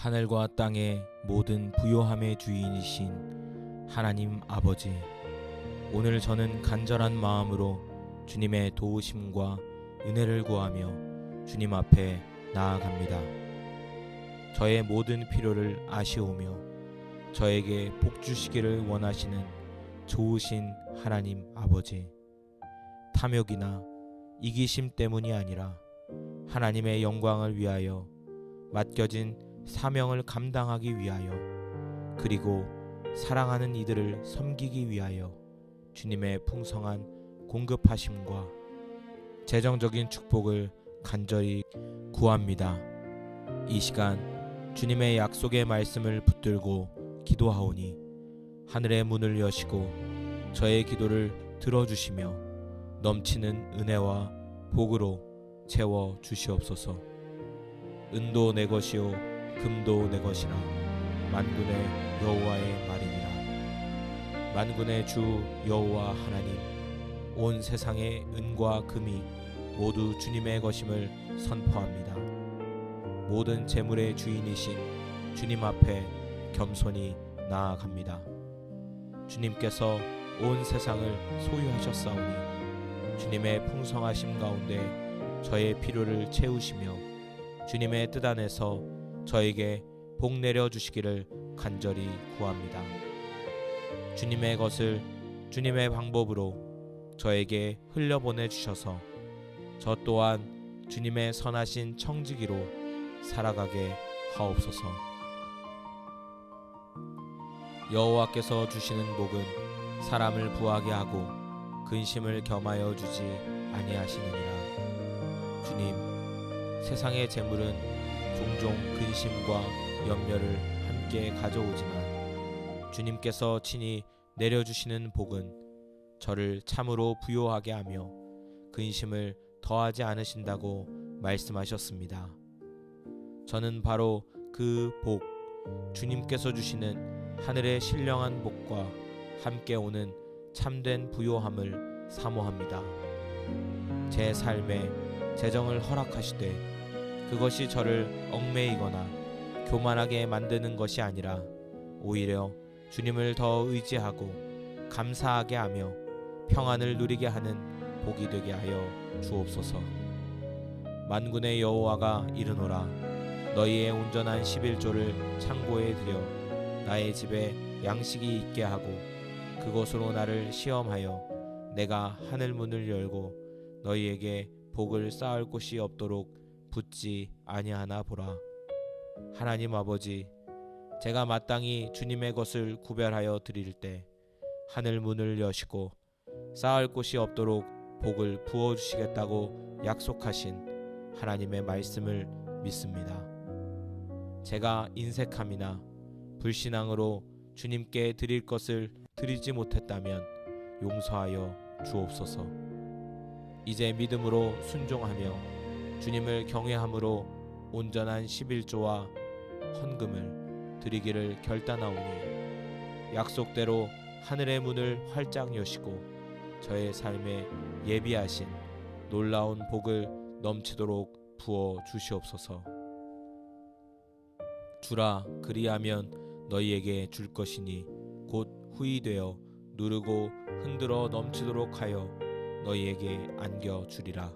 하늘과 땅의 모든 부요함의 주인이신 하나님 아버지, 오늘 저는 간절한 마음으로 주님의 도우심과 은혜를 구하며 주님 앞에 나아갑니다. 저의 모든 필요를 아시오며 저에게 복 주시기를 원하시는 좋으신 하나님 아버지, 탐욕이나 이기심 때문이 아니라 하나님의 영광을 위하여 맡겨진 사명을 감당하기 위하여, 그리고 사랑하는 이들을 섬기기 위하여 주님의 풍성한 공급하심과 재정적인 축복을 간절히 구합니다. 이 시간 주님의 약속의 말씀을 붙들고 기도하오니 하늘의 문을 여시고 저의 기도를 들어주시며 넘치는 은혜와 복으로 채워 주시옵소서. 은도 내 것이요 금도 내 것이라 만군의 여호와의 말이니라. 만군의 주 여호와 하나님, 온 세상의 은과 금이 모두 주님의 것임을 선포합니다. 모든 재물의 주인이신 주님 앞에 겸손히 나아갑니다. 주님께서 온 세상을 소유하셨사오니 주님의 풍성하심 가운데 저의 필요를 채우시며 주님의 뜻 안에서 저에게 복 내려 주시기를 간절히 구합니다. 주님의 것을 주님의 방법으로 저에게 흘려보내 주셔서 저 또한 주님의 선하신 청지기로 살아가게 하옵소서. 여호와께서 주시는 복은 사람을 부하게 하고 근심을 겸하여 주지 아니하시느니라. 주님, 세상의 재물은 종종 근심과 염려를 함께 가져오지만 주님께서 친히 내려주시는 복은 저를 참으로 부요하게 하며 근심을 더하지 않으신다고 말씀하셨습니다. 저는 바로 그 복, 주님께서 주시는 하늘의 신령한 복과 함께 오는 참된 부요함을 사모합니다. 제 삶에 재정을 허락하시되 그것이 저를 얽매이거나 교만하게 만드는 것이 아니라 오히려 주님을 더 의지하고 감사하게 하며 평안을 누리게 하는 복이 되게 하여 주옵소서. 만군의 여호와가 이르노라. 너희의 온전한 11조를 창고에 들여 나의 집에 양식이 있게 하고 그것으로 나를 시험하여 내가 하늘 문을 열고 너희에게 복을 쌓을 곳이 없도록 붙지 아니하나 보라. 하나님 아버지, 제가 마땅히 주님의 것을 구별하여 드릴 때 하늘 문을 여시고 쌓을 곳이 없도록 복을 부어주시겠다고 약속하신 하나님의 말씀을 믿습니다. 제가 인색함이나 불신앙으로 주님께 드릴 것을 드리지 못했다면 용서하여 주옵소서. 이제 믿음으로 순종하며 주님을 경외함으로 온전한 11조와 헌금을 드리기를 결단하오니 약속대로 하늘의 문을 활짝 여시고 저의 삶에 예비하신 놀라운 복을 넘치도록 부어 주시옵소서. 주라, 그리하면 너희에게 줄 것이니 곧 후히 되어 누르고 흔들어 넘치도록 하여 너희에게 안겨 주리라.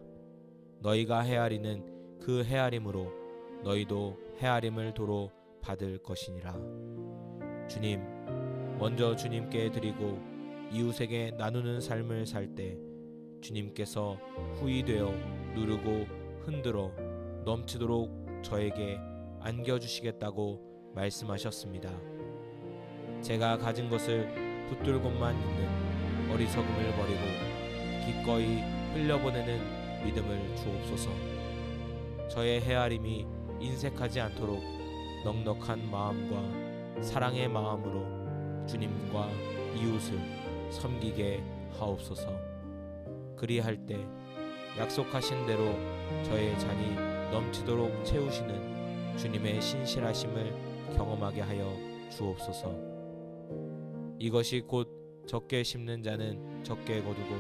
너희가 헤아리는 그 헤아림으로 너희도 헤아림을 도로 받을 것이니라. 주님, 먼저 주님께 드리고 이웃에게 나누는 삶을 살 때 주님께서 후히 되어 누르고 흔들어 넘치도록 저에게 안겨주시겠다고 말씀하셨습니다. 제가 가진 것을 붙들고만 있는 어리석음을 버리고 기꺼이 흘려보내는 믿음을 주옵소서. 저의 헤아림이 인색하지 않도록 넉넉한 마음과 사랑의 마음으로 주님과 이웃을 섬기게 하옵소서. 그리할 때 약속하신 대로 저의 잔이 넘치도록 채우시는 주님의 신실하심을 경험하게 하여 주옵소서. 이것이 곧 적게 심는 자는 적게 거두고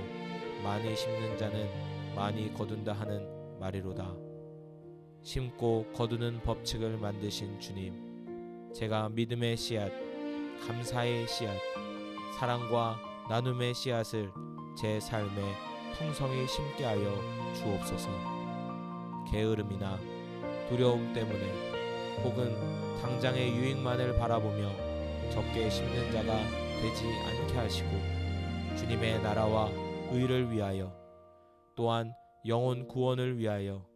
많이 심는 자는 많이 거둔다 하는 말이로다. 심고 거두는 법칙을 만드신 주님, 제가 믿음의 씨앗, 감사의 씨앗, 사랑과 나눔의 씨앗을 제 삶에 풍성히 심게 하여 주옵소서. 게으름이나 두려움 때문에 혹은 당장의 유익만을 바라보며 적게 심는 자가 되지 않게 하시고 주님의 나라와 의를 위하여 또한 영혼 구원을 위하여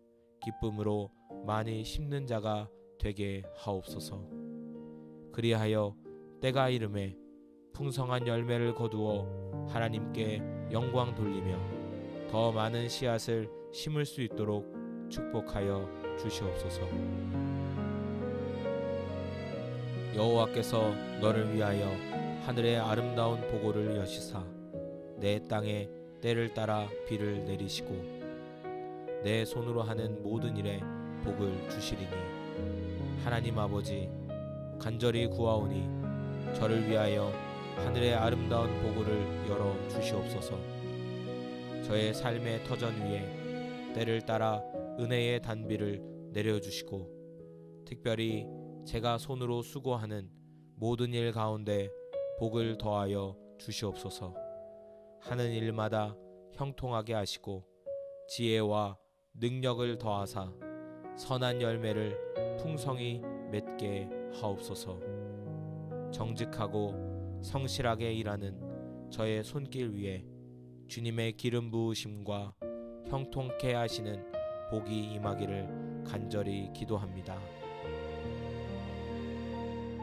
기쁨으로 많이 심는 자가 되게 하옵소서. 그리하여 때가 이름에 풍성한 열매를 거두어 하나님께 영광 돌리며 더 많은 씨앗을 심을 수 있도록 축복하여 주시옵소서. 여호와께서 너를 위하여 하늘의 아름다운 보고를 여시사 내 땅에 때를 따라 비를 내리시고 내 손으로 하는 모든 일에 복을 주시리니 하나님 아버지 간절히 구하오니 저를 위하여 하늘의 아름다운 보고를 열어 주시옵소서. 저의 삶의 터전 위에 때를 따라 은혜의 단비를 내려주시고 특별히 제가 손으로 수고하는 모든 일 가운데 복을 더하여 주시옵소서. 하는 일마다 형통하게 하시고 지혜와 능력을 더하사 선한 열매를 풍성히 맺게 하옵소서. 정직하고 성실하게 일하는 저의 손길 위에 주님의 기름 부으심과 형통케 하시는 복이 임하기를 간절히 기도합니다.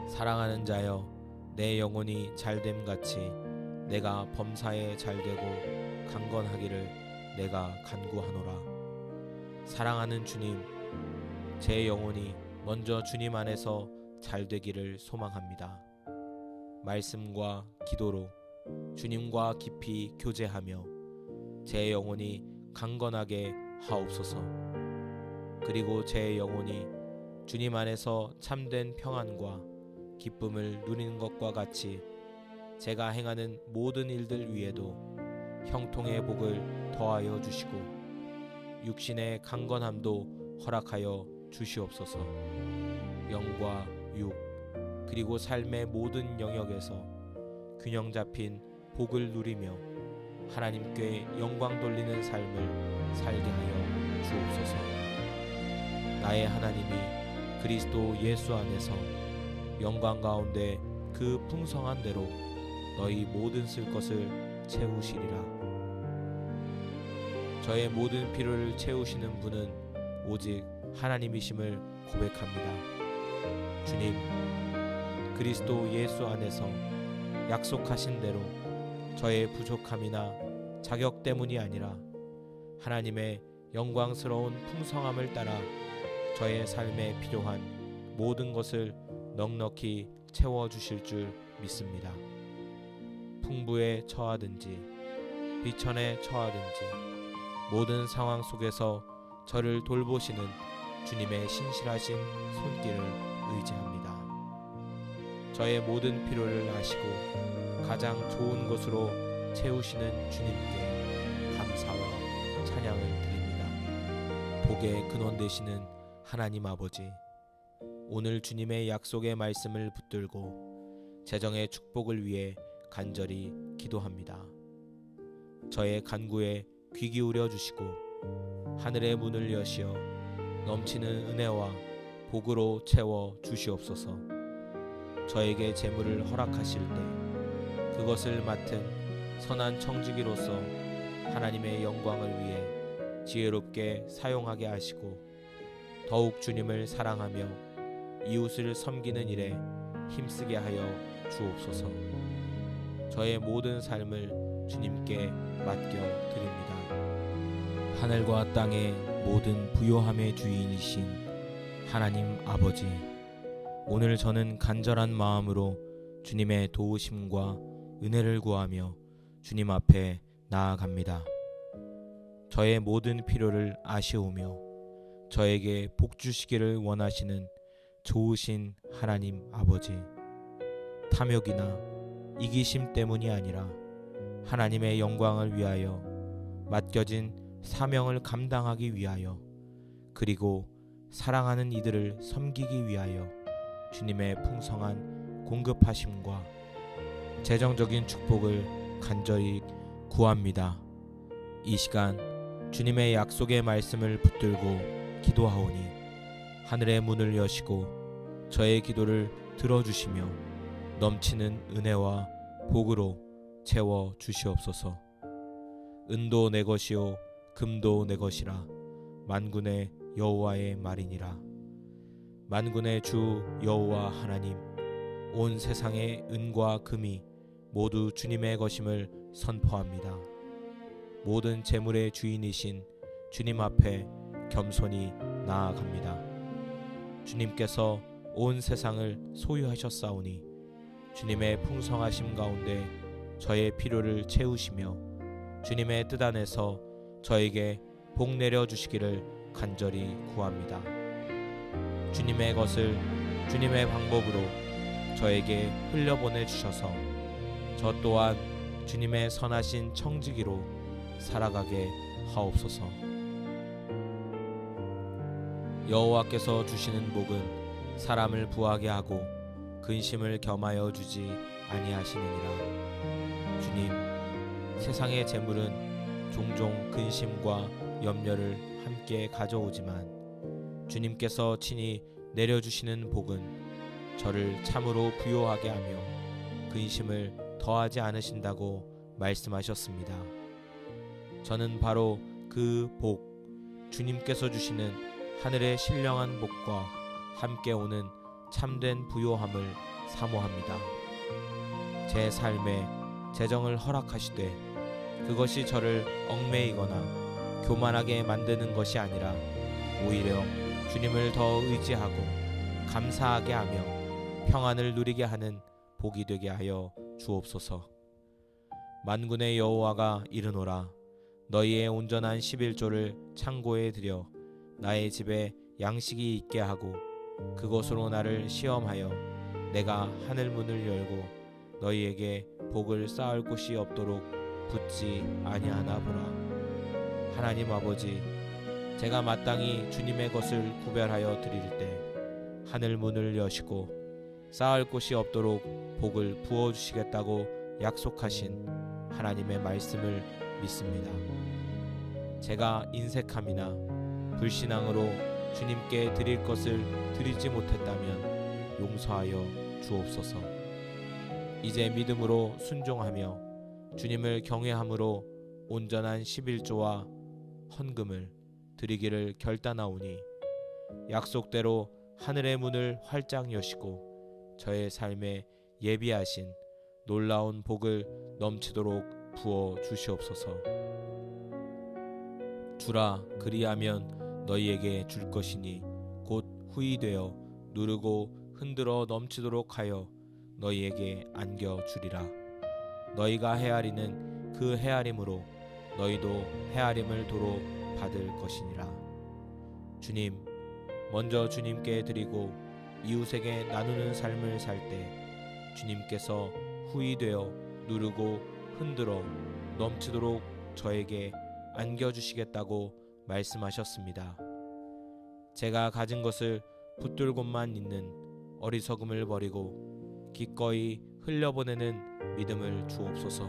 사랑하는 자여, 내 영혼이 잘됨 같이 내가 범사에 잘되고 강건하기를 내가 간구하노라. 사랑하는 주님, 제 영혼이 먼저 주님 안에서 잘되기를 소망합니다. 말씀과 기도로 주님과 깊이 교제하며 제 영혼이 강건하게 하옵소서. 그리고 제 영혼이 주님 안에서 참된 평안과 기쁨을 누리는 것과 같이 제가 행하는 모든 일들 위에도 형통의 복을 더하여 주시고 육신의 강건함도 허락하여 주시옵소서. 영과 육 그리고 삶의 모든 영역에서 균형 잡힌 복을 누리며 하나님께 영광 돌리는 삶을 살게 하여 주옵소서. 나의 하나님이 그리스도 예수 안에서 영광 가운데 그 풍성한 대로 너희 모든 쓸 것을 채우시리라. 저의 모든 필요를 채우시는 분은 오직 하나님이심을 고백합니다. 주님, 그리스도 예수 안에서 약속하신 대로 저의 부족함이나 자격 때문이 아니라 하나님의 영광스러운 풍성함을 따라 저의 삶에 필요한 모든 것을 넉넉히 채워주실 줄 믿습니다. 풍부에 처하든지 비천에 처하든지 모든 상황 속에서 저를 돌보시는 주님의 신실하신 손길을 의지합니다. 저의 모든 필요를 아시고 가장 좋은 것으로 채우시는 주님께 감사와 찬양을 드립니다. 복의 근원 되시는 하나님 아버지, 오늘 주님의 약속의 말씀을 붙들고 재정의 축복을 위해 간절히 기도합니다. 저의 간구에 귀 기울여 주시고 하늘의 문을 여시어 넘치는 은혜와 복으로 채워 주시옵소서. 저에게 재물을 허락하실 때 그것을 맡은 선한 청지기로서 하나님의 영광을 위해 지혜롭게 사용하게 하시고 더욱 주님을 사랑하며 이웃을 섬기는 일에 힘쓰게 하여 주옵소서. 저의 모든 삶을 주님께 맡겨 드립니다. 하늘과 땅의 모든 부요함의 주인이신 하나님 아버지, 오늘 저는 간절한 마음으로 주님의 도우심과 은혜를 구하며 주님 앞에 나아갑니다. 저의 모든 필요를 아시오며 저에게 복 주시기를 원하시는 좋으신 하나님 아버지, 탐욕이나 이기심 때문이 아니라 하나님의 영광을 위하여 맡겨진 사명을 감당하기 위하여 그리고 사랑하는 이들을 섬기기 위하여 주님의 풍성한 공급하심과 재정적인 축복을 간절히 구합니다. 이 시간 주님의 약속의 말씀을 붙들고 기도하오니 하늘의 문을 여시고 저의 기도를 들어주시며 넘치는 은혜와 복으로 채워 주시옵소서. 은도 내 것이요 금도 내 것이라 만군의 여호와의 말이니라. 만군의 주 여호와 하나님, 온 세상의 은과 금이 모두 주님의 것임을 선포합니다. 모든 재물의 주인이신 주님 앞에 겸손히 나아갑니다. 주님께서 온 세상을 소유하셨사오니 주님의 풍성하심 가운데 저의 필요를 채우시며 주님의 뜻 안에서 저에게 복 내려 주시기를 간절히 구합니다. 주님의 것을 주님의 방법으로 저에게 흘려보내 주셔서 저 또한 주님의 선하신 청지기로 살아가게 하옵소서. 여호와께서 주시는 복은 사람을 부하게 하고 근심을 겸하여 주지 아니하시느니라. 주님, 세상의 재물은 종종 근심과 염려를 함께 가져오지만 주님께서 친히 내려주시는 복은 저를 참으로 부요하게 하며 근심을 더하지 않으신다고 말씀하셨습니다. 저는 바로 그 복, 주님께서 주시는 하늘의 신령한 복과 함께 오는 참된 부요함을 사모합니다. 제 삶에 재정을 허락하시되 그것이 저를 얽매이거나 교만하게 만드는 것이 아니라 오히려 주님을 더 의지하고 감사하게 하며 평안을 누리게 하는 복이 되게 하여 주옵소서. 만군의 여호와가 이르노라. 너희의 온전한 11조를 창고에 들여 나의 집에 양식이 있게 하고 그것으로 나를 시험하여 내가 하늘 문을 열고 너희에게 복을 쌓을 곳이 없도록 붙지 아니하나 보라. 하나님 아버지, 제가 마땅히 주님의 것을 구별하여 드릴 때 하늘 문을 여시고 쌓을 곳이 없도록 복을 부어주시겠다고 약속하신 하나님의 말씀을 믿습니다. 제가 인색함이나 불신앙으로 주님께 드릴 것을 드리지 못했다면 용서하여 주옵소서. 이제 믿음으로 순종하며 주님을 경외함으로 온전한 11조와 헌금을 드리기를 결단하오니 약속대로 하늘의 문을 활짝 여시고 저의 삶에 예비하신 놀라운 복을 넘치도록 부어 주시옵소서. 주라, 그리하면 너희에게 줄 것이니 곧 후이 되어 누르고 흔들어 넘치도록 하여 너희에게 안겨 주리라. 너희가 헤아리는 그 헤아림으로 너희도 헤아림을 도로 받을 것이니라. 주님, 먼저 주님께 드리고 이웃에게 나누는 삶을 살 때 주님께서 후이 되어 누르고 흔들어 넘치도록 저에게 안겨주시겠다고 말씀하셨습니다. 제가 가진 것을 붙들고만 있는 어리석음을 버리고 기꺼이 흘려보내는 믿음을 주옵소서.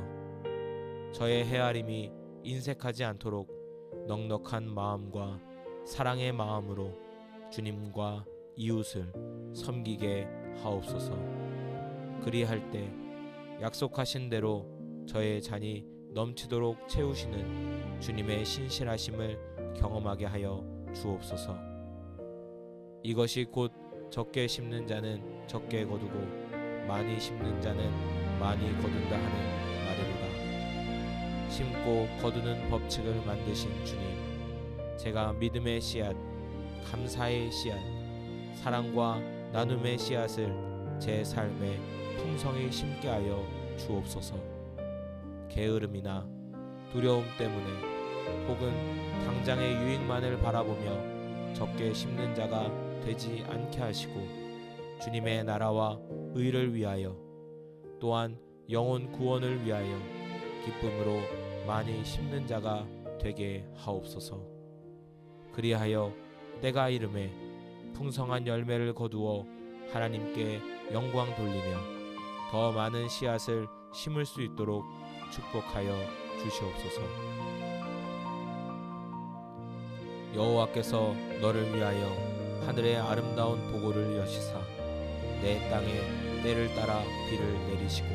저의 헤아림이 인색하지 않도록 넉넉한 마음과 사랑의 마음으로 주님과 이웃을 섬기게 하옵소서. 그리할 때 약속하신 대로 저의 잔이 넘치도록 채우시는 주님의 신실하심을 경험하게 하여 주옵소서. 이것이 곧 적게 심는 자는 적게 거두고 많이 심는 자는 많이 거둔다 하는 말이로다. 심고 거두는 법칙을 만드신 주님, 제가 믿음의 씨앗, 감사의 씨앗, 사랑과 나눔의 씨앗을 제 삶에 풍성히 심게 하여 주옵소서. 게으름이나 두려움 때문에 혹은 당장의 유익만을 바라보며 적게 심는 자가 되지 않게 하시고 주님의 나라와 의를 위하여 또한 영혼 구원을 위하여 기쁨으로 많이 심는 자가 되게 하옵소서. 그리하여 때가 이름에 풍성한 열매를 거두어 하나님께 영광 돌리며 더 많은 씨앗을 심을 수 있도록 축복하여 주시옵소서. 여호와께서 너를 위하여 하늘의 아름다운 보고를 여시사 내 땅에 때를 따라 비를 내리시고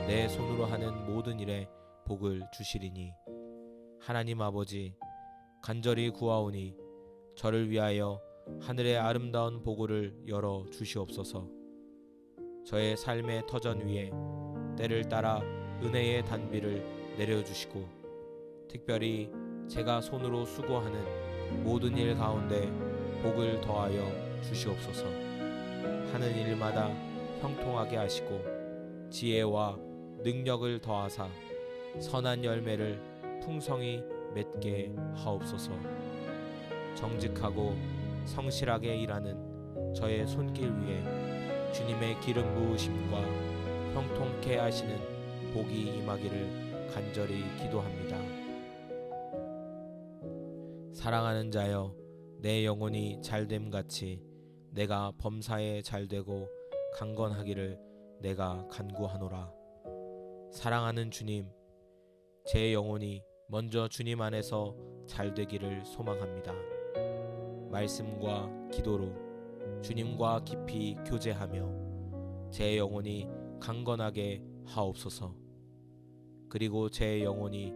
내 손으로 하는 모든 일에 복을 주시리니 하나님 아버지, 간절히 구하오니 저를 위하여 하늘의 아름다운 보고를 열어 주시옵소서. 저의 삶의 터전 위에 때를 따라 은혜의 단비를 내려주시고 특별히 제가 손으로 수고하는 모든 일 가운데 복을 더하여 주시옵소서. 하는 일마다 형통하게 하시고 지혜와 능력을 더하사 선한 열매를 풍성히 맺게 하옵소서. 정직하고 성실하게 일하는 저의 손길 위에 주님의 기름 부으심과 형통케 하시는 복이 임하기를 간절히 기도합니다. 사랑하는 자여, 내 영혼이 잘됨 같이 내가 범사에 잘되고 강건하기를 내가 간구하노라. 사랑하는 주님, 제 영혼이 먼저 주님 안에서 잘되기를 소망합니다. 말씀과 기도로 주님과 깊이 교제하며 제 영혼이 강건하게 하옵소서. 그리고 제 영혼이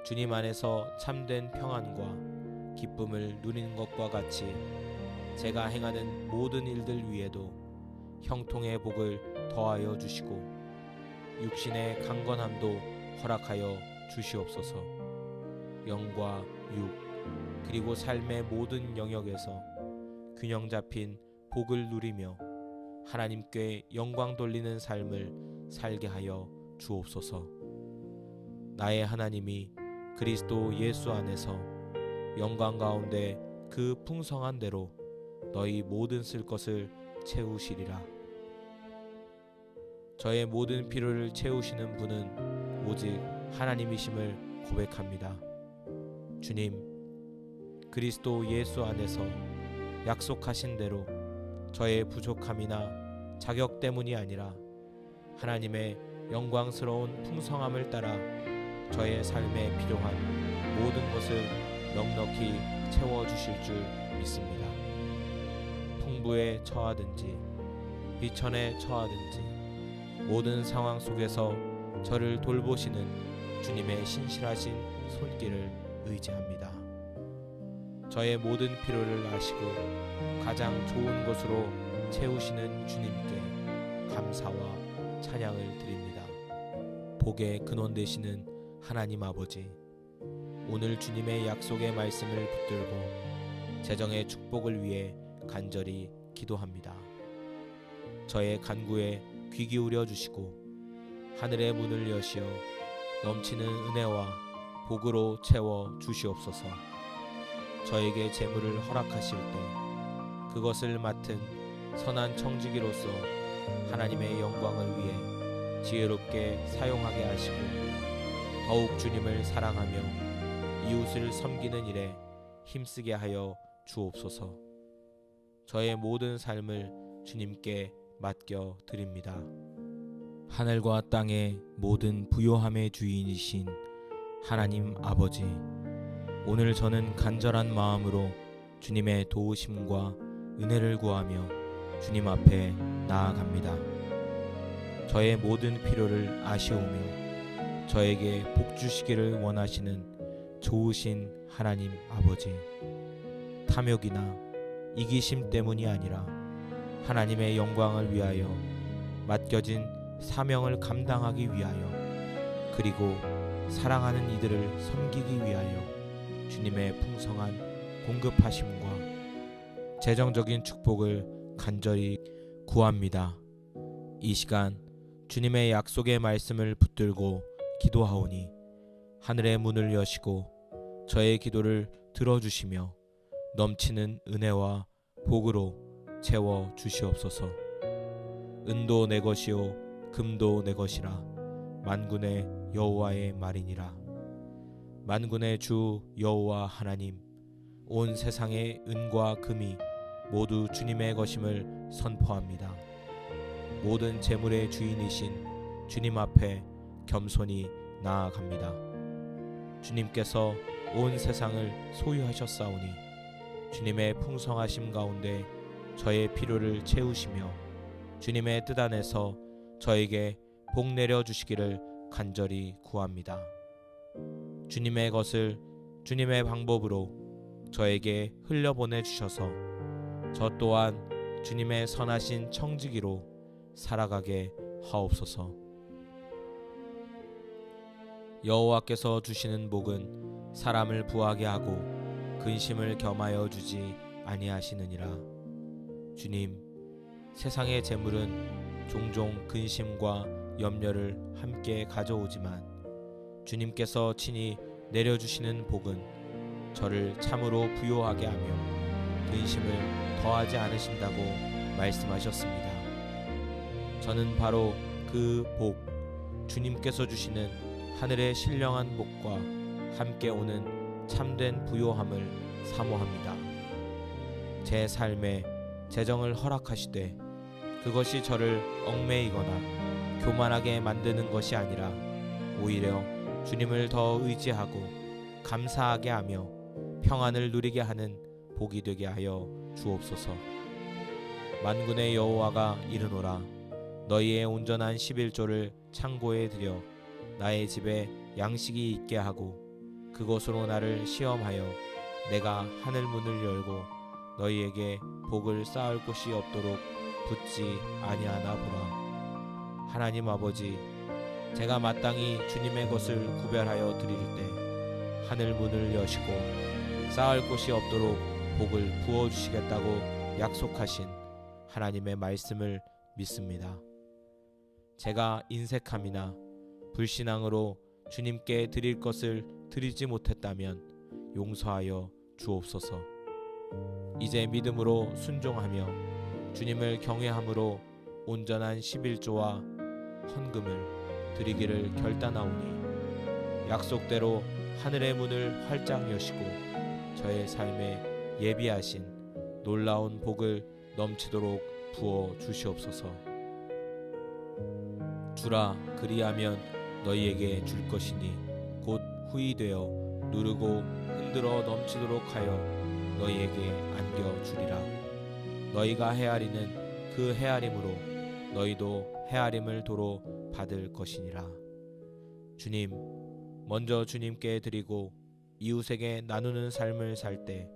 주님 안에서 참된 평안과 기쁨을 누리는 것과 같이 제가 행하는 모든 일들 위에도 형통의 복을 더하여 주시고 육신의 강건함도 허락하여 주시옵소서. 영과 육 그리고 삶의 모든 영역에서 균형 잡힌 복을 누리며 하나님께 영광 돌리는 삶을 살게 하여 주옵소서. 나의 하나님이 그리스도 예수 안에서 영광 가운데 그 풍성한 대로 너희 모든 쓸 것을 채우시리라. 저의 모든 필요를 채우시는 분은 오직 하나님이심을 고백합니다. 주님, 그리스도 예수 안에서 약속하신 대로 저의 부족함이나 자격 때문이 아니라 하나님의 영광스러운 풍성함을 따라 저의 삶에 필요한 모든 것을 넉넉히 채워주실 줄 믿습니다. 풍부에 처하든지 비천에 처하든지 모든 상황 속에서 저를 돌보시는 주님의 신실하신 손길을 의지합니다. 저의 모든 필요를 아시고 가장 좋은 것으로 채우시는 주님께 감사와 찬양을 드립니다. 복의 근원 되시는 하나님 아버지, 오늘 주님의 약속의 말씀을 붙들고 재정의 축복을 위해 간절히 기도합니다. 저의 간구에 귀 기울여 주시고 하늘의 문을 여시어 넘치는 은혜와 복으로 채워 주시옵소서. 저에게 재물을 허락하실 때 그것을 맡은 선한 청지기로서 하나님의 영광을 위해 지혜롭게 사용하게 하시고 더욱 주님을 사랑하며 이웃을 섬기는 일에 힘쓰게 하여 주옵소서. 저의 모든 삶을 주님께 맡겨 드립니다. 하늘과 땅의 모든 부요함의 주인이신 하나님 아버지, 오늘 저는 간절한 마음으로 주님의 도우심과 은혜를 구하며 주님 앞에 나아갑니다. 저의 모든 필요를 아시오며 저에게 복 주시기를 원하시는 좋으신 하나님 아버지, 탐욕이나 이기심 때문이 아니라 하나님의 영광을 위하여 맡겨진 사명을 감당하기 위하여 그리고 사랑하는 이들을 섬기기 위하여 주님의 풍성한 공급하심과 재정적인 축복을 간절히 구합니다. 이 시간 주님의 약속의 말씀을 붙들고 기도하오니 하늘의 문을 여시고 저의 기도를 들어주시며 넘치는 은혜와 복으로 채워 주시옵소서. 은도 내 것이요 금도 내 것이라 만군의 여호와의 말이니라. 만군의 주 여호와 하나님, 온 세상의 은과 금이 모두 주님의 것임을 선포합니다. 모든 재물의 주인이신 주님 앞에 겸손히 나아갑니다. 주님께서 온 세상을 소유하셨사오니 주님의 풍성하심 가운데 저의 필요를 채우시며 주님의 뜻 안에서 저에게 복 내려 주시기를 간절히 구합니다. 주님의 것을 주님의 방법으로 저에게 흘려보내 주셔서 저 또한 주님의 선하신 청지기로 살아가게 하옵소서. 여호와께서 주시는 복은 사람을 부하게 하고 근심을 겸하여 주지 아니하시느니라. 주님, 세상의 재물은 종종 근심과 염려를 함께 가져오지만 주님께서 친히 내려주시는 복은 저를 참으로 부요하게 하며 근심을 더하지 않으신다고 말씀하셨습니다. 저는 바로 그 복, 주님께서 주시는 하늘의 신령한 복과 함께 오는 참된 부요함을 사모합니다. 제 삶에 재정을 허락하시되 그것이 저를 얽매이거나 교만하게 만드는 것이 아니라 오히려 주님을 더 의지하고 감사하게 하며 평안을 누리게 하는 복이 되게 하여 주옵소서. 만군의 여호와가 이르노라. 너희의 온전한 11조를 창고에 들여 나의 집에 양식이 있게 하고 그곳으로 나를 시험하여 내가 하늘 문을 열고 너희에게 복을 쌓을 곳이 없도록 붙지 아니하나 보라. 하나님 아버지, 제가 마땅히 주님의 것을 구별하여 드릴 때 하늘 문을 여시고 쌓을 곳이 없도록 복을 부어주시겠다고 약속하신 하나님의 말씀을 믿습니다. 제가 인색함이나 불신앙으로 주님께 드릴 것을 드리지 못했다면 용서하여 주옵소서. 이제 믿음으로 순종하며 주님을 경외함으로 온전한 11조와 헌금을 드리기를 결단하오니 약속대로 하늘의 문을 활짝 여시고 저의 삶에 예비하신 놀라운 복을 넘치도록 부어 주시옵소서. 주라, 그리하면 너희에게 줄 것이니 곧 후이 되어 누르고 흔들어 넘치도록 하여 너희에게 안겨주리라. 너희가 헤아리는 그 헤아림으로 너희도 헤아림을 도로 받을 것이니라. 주님, 먼저 주님께 드리고 이웃에게 나누는 삶을 살 때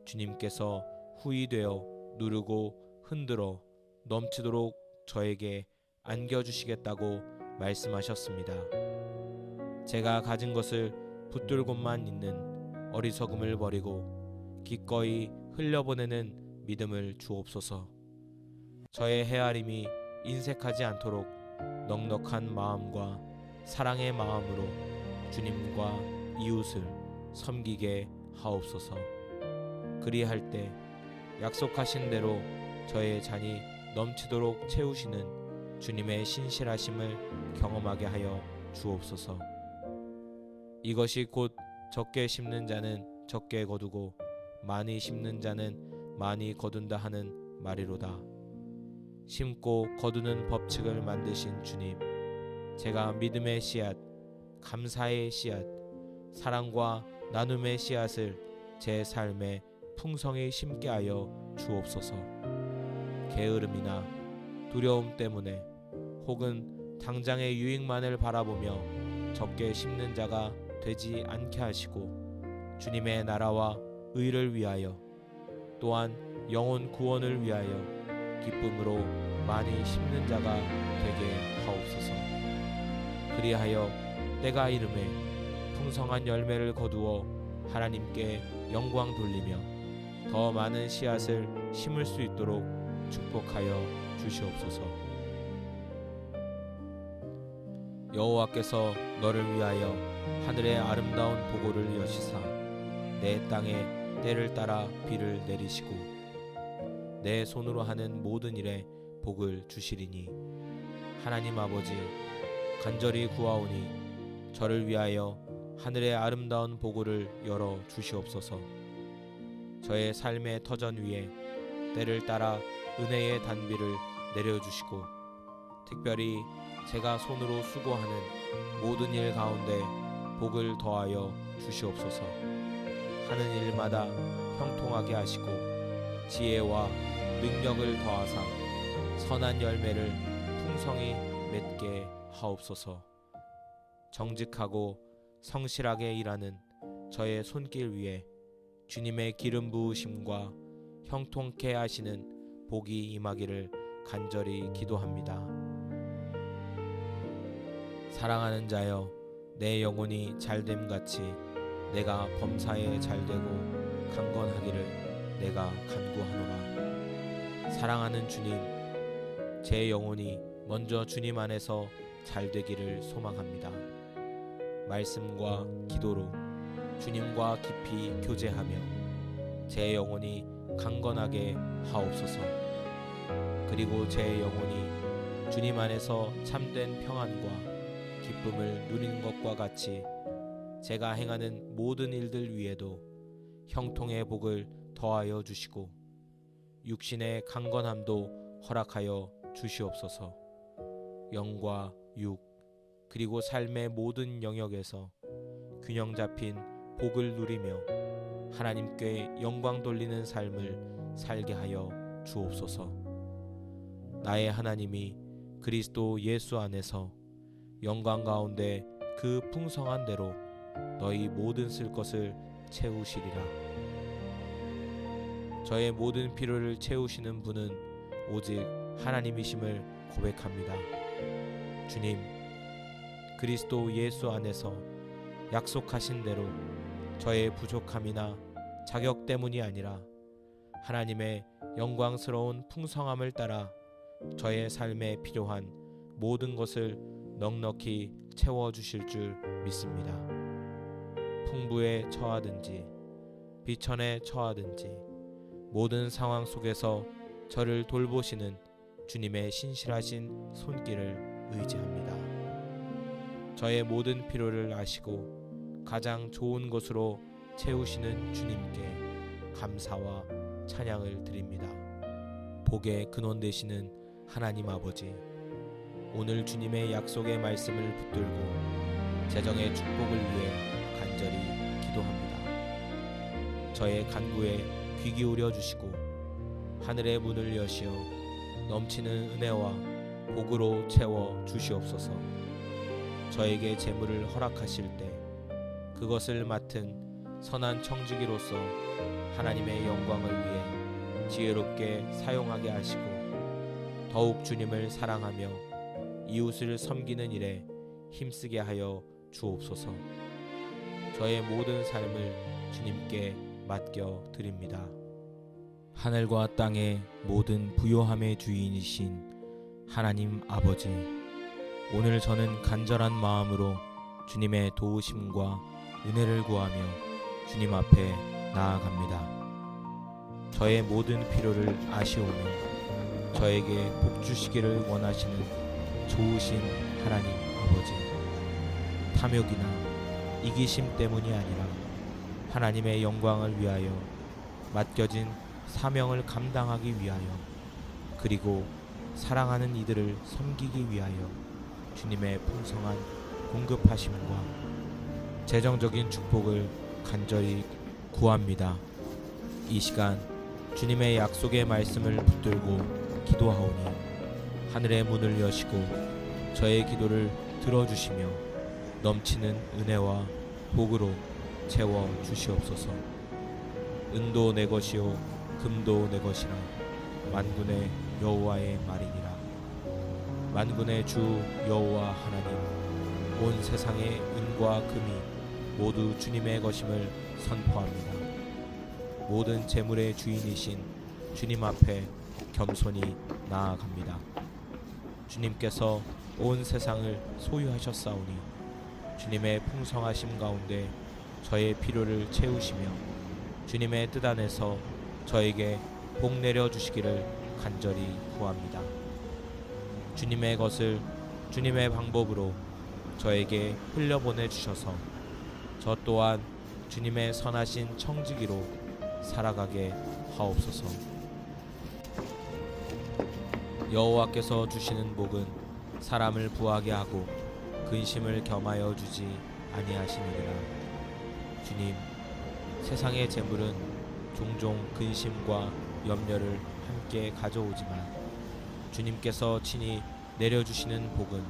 주님께서 후이 되어 누르고 흔들어 넘치도록 저에게 안겨주시겠다고 말씀하셨습니다. 제가 가진 것을 붙들고만 있는 어리석음을 버리고 기꺼이 흘려보내는 믿음을 주옵소서. 저의 헤아림이 인색하지 않도록 넉넉한 마음과 사랑의 마음으로 주님과 이웃을 섬기게 하옵소서. 그리할 때 약속하신 대로 저의 잔이 넘치도록 채우시는 주님의 신실하심을 경험하게 하여 주옵소서. 이것이 곧 적게 심는 자는 적게 거두고 많이 심는 자는 많이 거둔다 하는 말이로다. 심고 거두는 법칙을 만드신 주님, 제가 믿음의 씨앗, 감사의 씨앗, 사랑과 나눔의 씨앗을 제 삶에 풍성히 심게 하여 주옵소서. 게으름이나 두려움 때문에 혹은 당장의 유익만을 바라보며 적게 심는 자가 되지 않게 하시고 주님의 나라와 의를 위하여 또한 영혼 구원을 위하여 기쁨으로 많이 심는 자가 되게 하옵소서. 그리하여 때가 이르매 풍성한 열매를 거두어 하나님께 영광 돌리며 더 많은 씨앗을 심을 수 있도록 축복하여 주시옵소서. 여호와께서 너를 위하여 하늘의 아름다운 보고를 여시사 내 땅에 때를 따라 비를 내리시고 내 손으로 하는 모든 일에 복을 주시리니 하나님 아버지, 간절히 구하오니 저를 위하여 하늘의 아름다운 보고를 열어 주시옵소서. 저의 삶의 터전 위에 때를 따라 은혜의 단비를 내려주시고 특별히 제가 손으로 수고하는 모든 일 가운데 복을 더하여 주시옵소서. 하는 일마다 형통하게 하시고 지혜와 능력을 더하사 선한 열매를 풍성히 맺게 하옵소서. 정직하고 성실하게 일하는 저의 손길 위에 주님의 기름 부으심과 형통케 하시는 복이 임하기를 간절히 기도합니다. 사랑하는 자여, 내 영혼이 잘됨같이 내가 범사에 잘되고 강건하기를 내가 간구하노라. 사랑하는 주님, 제 영혼이 먼저 주님 안에서 잘되기를 소망합니다. 말씀과 기도로 주님과 깊이 교제하며 제 영혼이 강건하게 하옵소서. 그리고 제 영혼이 주님 안에서 참된 평안과 기쁨을 누리는 것과 같이 제가 행하는 모든 일들 위에도 형통의 복을 더하여 주시고 육신의 강건함도 허락하여 주시옵소서. 영과 육 그리고 삶의 모든 영역에서 균형 잡힌 복을 누리며 하나님께 영광 돌리는 삶을 살게 하여 주옵소서. 나의 하나님이 그리스도 예수 안에서 영광 가운데 그 풍성한 대로 너희 모든 쓸 것을 채우시리라. 저의 모든 필요를 채우시는 분은 오직 하나님이심을 고백합니다. 주님, 그리스도 예수 안에서 약속하신 대로 저의 부족함이나 자격 때문이 아니라 하나님의 영광스러운 풍성함을 따라 저의 삶에 필요한 모든 것을 넉넉히 채워주실 줄 믿습니다. 풍부에 처하든지 비천에 처하든지 모든 상황 속에서 저를 돌보시는 주님의 신실하신 손길을 의지합니다. 저의 모든 필요를 아시고 가장 좋은 것으로 채우시는 주님께 감사와 찬양을 드립니다. 복의 근원 되시는 하나님 아버지, 오늘 주님의 약속의 말씀을 붙들고 재정의 축복을 위해 간절히 기도합니다. 저의 간구에 귀 기울여 주시고 하늘의 문을 여시어 넘치는 은혜와 복으로 채워 주시옵소서. 저에게 재물을 허락하실 때 그것을 맡은 선한 청지기로서 하나님의 영광을 위해 지혜롭게 사용하게 하시고 더욱 주님을 사랑하며 이웃을 섬기는 일에 힘쓰게 하여 주옵소서. 저의 모든 삶을 주님께 맡겨 드립니다. 하늘과 땅의 모든 부요함의 주인이신 하나님 아버지, 오늘 저는 간절한 마음으로 주님의 도우심과 은혜를 구하며 주님 앞에 나아갑니다. 저의 모든 필요를 아시오며 저에게 복 주시기를 원하시는 좋으신 하나님 아버지, 탐욕이나 이기심 때문이 아니라 하나님의 영광을 위하여 맡겨진 사명을 감당하기 위하여 그리고 사랑하는 이들을 섬기기 위하여 주님의 풍성한 공급하심과 재정적인 축복을 간절히 구합니다. 이 시간 주님의 약속의 말씀을 붙들고 기도하오니 하늘의 문을 여시고 저의 기도를 들어주시며 넘치는 은혜와 복으로 채워 주시옵소서. 은도 내 것이요 금도 내 것이라 만군의 여호와의 말이니라. 만군의 주 여호와 하나님, 온 세상의 은과 금이 모두 주님의 것임을 선포합니다. 모든 재물의 주인이신 주님 앞에 겸손히 나아갑니다. 주님께서 온 세상을 소유하셨사오니 주님의 풍성하심 가운데 저의 필요를 채우시며 주님의 뜻 안에서 저에게 복 내려 주시기를 간절히 구합니다. 주님의 것을 주님의 방법으로 저에게 흘려보내 주셔서 저 또한 주님의 선하신 청지기로 살아가게 하옵소서. 여호와께서 주시는 복은 사람을 부하게 하고 근심을 겸하여 주지 아니하시느니라. 주님, 세상의 재물은 종종 근심과 염려를 함께 가져오지만 주님께서 친히 내려주시는 복은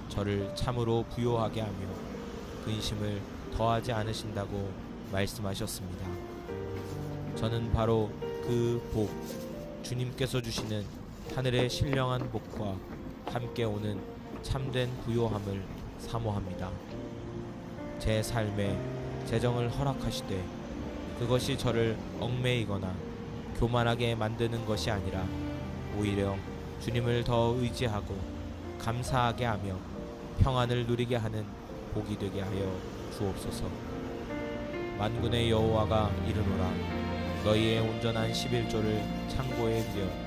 저를 참으로 부요하게 하며 근심을 더하지 않으신다고 말씀하셨습니다. 저는 바로 그 복, 주님께서 주시는 하늘의 신령한 복과 함께 오는 참된 부요함을 사모합니다. 제 삶에 재정을 허락하시되 그것이 저를 얽매이거나 교만하게 만드는 것이 아니라 오히려 주님을 더 의지하고 감사하게 하며 평안을 누리게 하는 복이 되게 하여 주옵소서. 만군의 여호와가 이르노라. 너희의 온전한 11조를 창고에 들여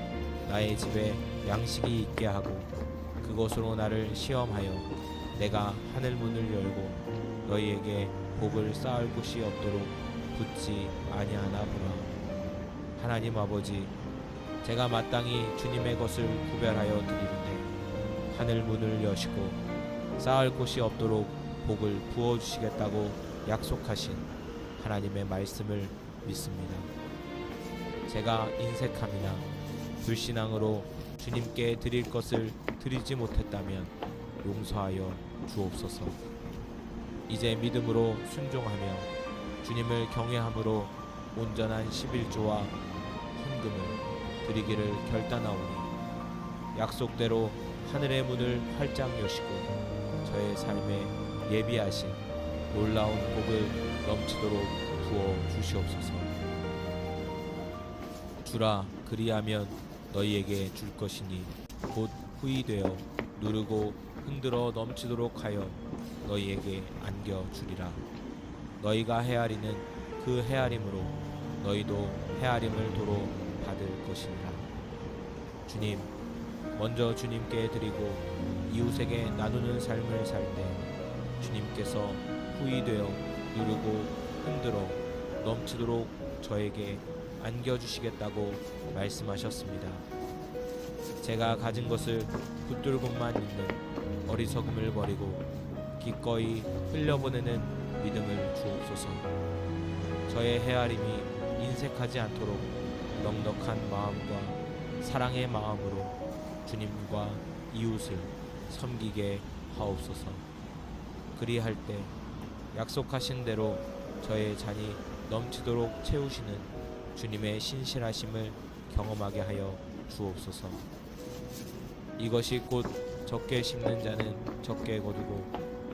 나의 집에 양식이 있게 하고 그것으로 나를 시험하여 내가 하늘 문을 열고 너희에게 복을 쌓을 곳이 없도록 붙지 아니하나 보라. 하나님 아버지, 제가 마땅히 주님의 것을 구별하여 드리는데 하늘 문을 여시고 쌓을 곳이 없도록 복을 부어주시겠다고 약속하신 하나님의 말씀을 믿습니다. 제가 인색함이나 불신앙으로 주님께 드릴 것을 드리지 못했다면 용서하여 주옵소서. 이제 믿음으로 순종하며 주님을 경외함으로 온전한 11조와 헌금을 드리기를 결단하오니 약속대로 하늘의 문을 활짝 여시고 저의 삶에 예비하신 놀라운 복을 넘치도록 부어 주시옵소서. 주라, 그리하면 너희에게 줄 것이니 곧 후이되어 누르고 흔들어 넘치도록 하여 너희에게 안겨 주리라. 너희가 헤아리는 그 헤아림으로 너희도 헤아림을 도로 받을 것이니라. 주님, 먼저 주님께 드리고 이웃에게 나누는 삶을 살 때 주님께서 후이되어 누르고 흔들어 넘치도록 저에게 안겨주시겠다고 말씀하셨습니다. 제가 가진 것을 붙들고만 있는 어리석음을 버리고 기꺼이 흘려보내는 믿음을 주옵소서. 저의 헤아림이 인색하지 않도록 넉넉한 마음과 사랑의 마음으로 주님과 이웃을 섬기게 하옵소서. 그리할 때 약속하신 대로 저의 잔이 넘치도록 채우시는 주님의 신실하심을 경험하게 하여 주옵소서. 이것이 곧 적게 심는 자는 적게 거두고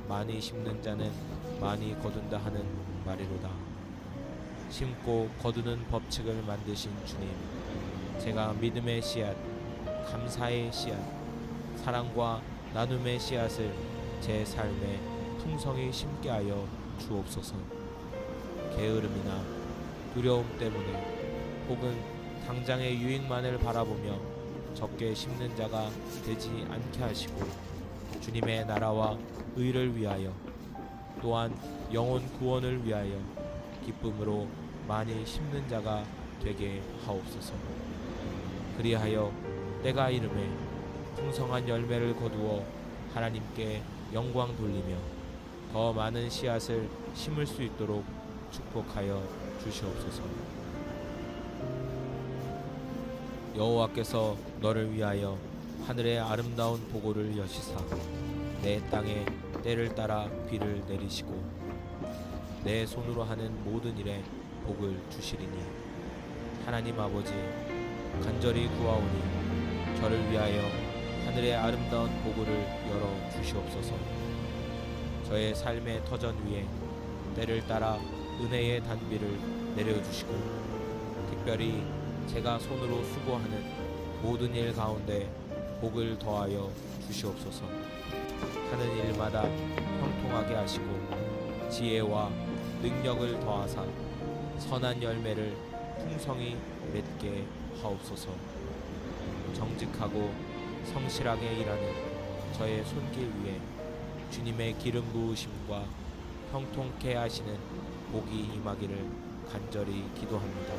많이 심는 자는 많이 거둔다 하는 말이로다. 심고 거두는 법칙을 만드신 주님, 제가 믿음의 씨앗, 감사의 씨앗, 사랑과 나눔의 씨앗을 제 삶에 풍성히 심게 하여 주옵소서. 게으름이나 두려움 때문에 혹은 당장의 유익만을 바라보며 적게 심는 자가 되지 않게 하시고 주님의 나라와 의를 위하여 또한 영혼 구원을 위하여 기쁨으로 많이 심는 자가 되게 하옵소서. 그리하여 때가 이르매 풍성한 열매를 거두어 하나님께 영광 돌리며 더 많은 씨앗을 심을 수 있도록 축복하여 주시옵소서. 여호와께서 너를 위하여 하늘의 아름다운 보고를 여시사 내 땅에 때를 따라 비를 내리시고 내 손으로 하는 모든 일에 복을 주시리니 하나님 아버지, 간절히 구하오니 저를 위하여 하늘의 아름다운 보고를 열어 주시옵소서. 저의 삶의 터전 위에 때를 따라 은혜의 단비를 내려주시고 특별히 제가 손으로 수고하는 모든 일 가운데 복을 더하여 주시옵소서. 하는 일마다 형통하게 하시고 지혜와 능력을 더하사 선한 열매를 풍성히 맺게 하옵소서. 정직하고 성실하게 일하는 저의 손길 위에 주님의 기름 부으심과 형통케 하시는 복이 임하기를 간절히 기도합니다.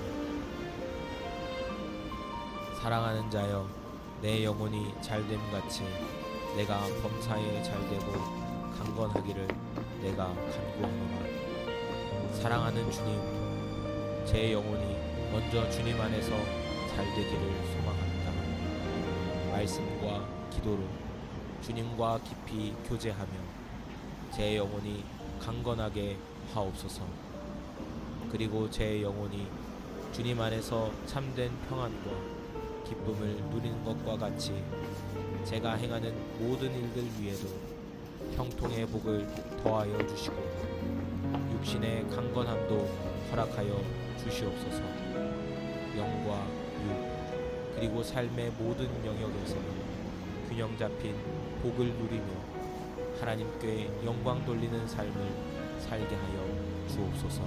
사랑하는 자여, 내 영혼이 잘됨 같이 내가 범사에 잘되고 강건하기를 내가 간구하노라. 사랑하는 주님, 제 영혼이 먼저 주님 안에서 잘되기를 소망합니다. 말씀과 기도로 주님과 깊이 교제하며 제 영혼이 강건하게 하옵소서. 그리고 제 영혼이 주님 안에서 참된 평안과 기쁨을 누리는 것과 같이 제가 행하는 모든 일들 위에도 형통의 복을 더하여 주시고 육신의 강건함도 허락하여 주시옵소서. 영과 육 그리고 삶의 모든 영역에서 균형 잡힌 복을 누리며 하나님께 영광 돌리는 삶을 살게 하여 주옵소서.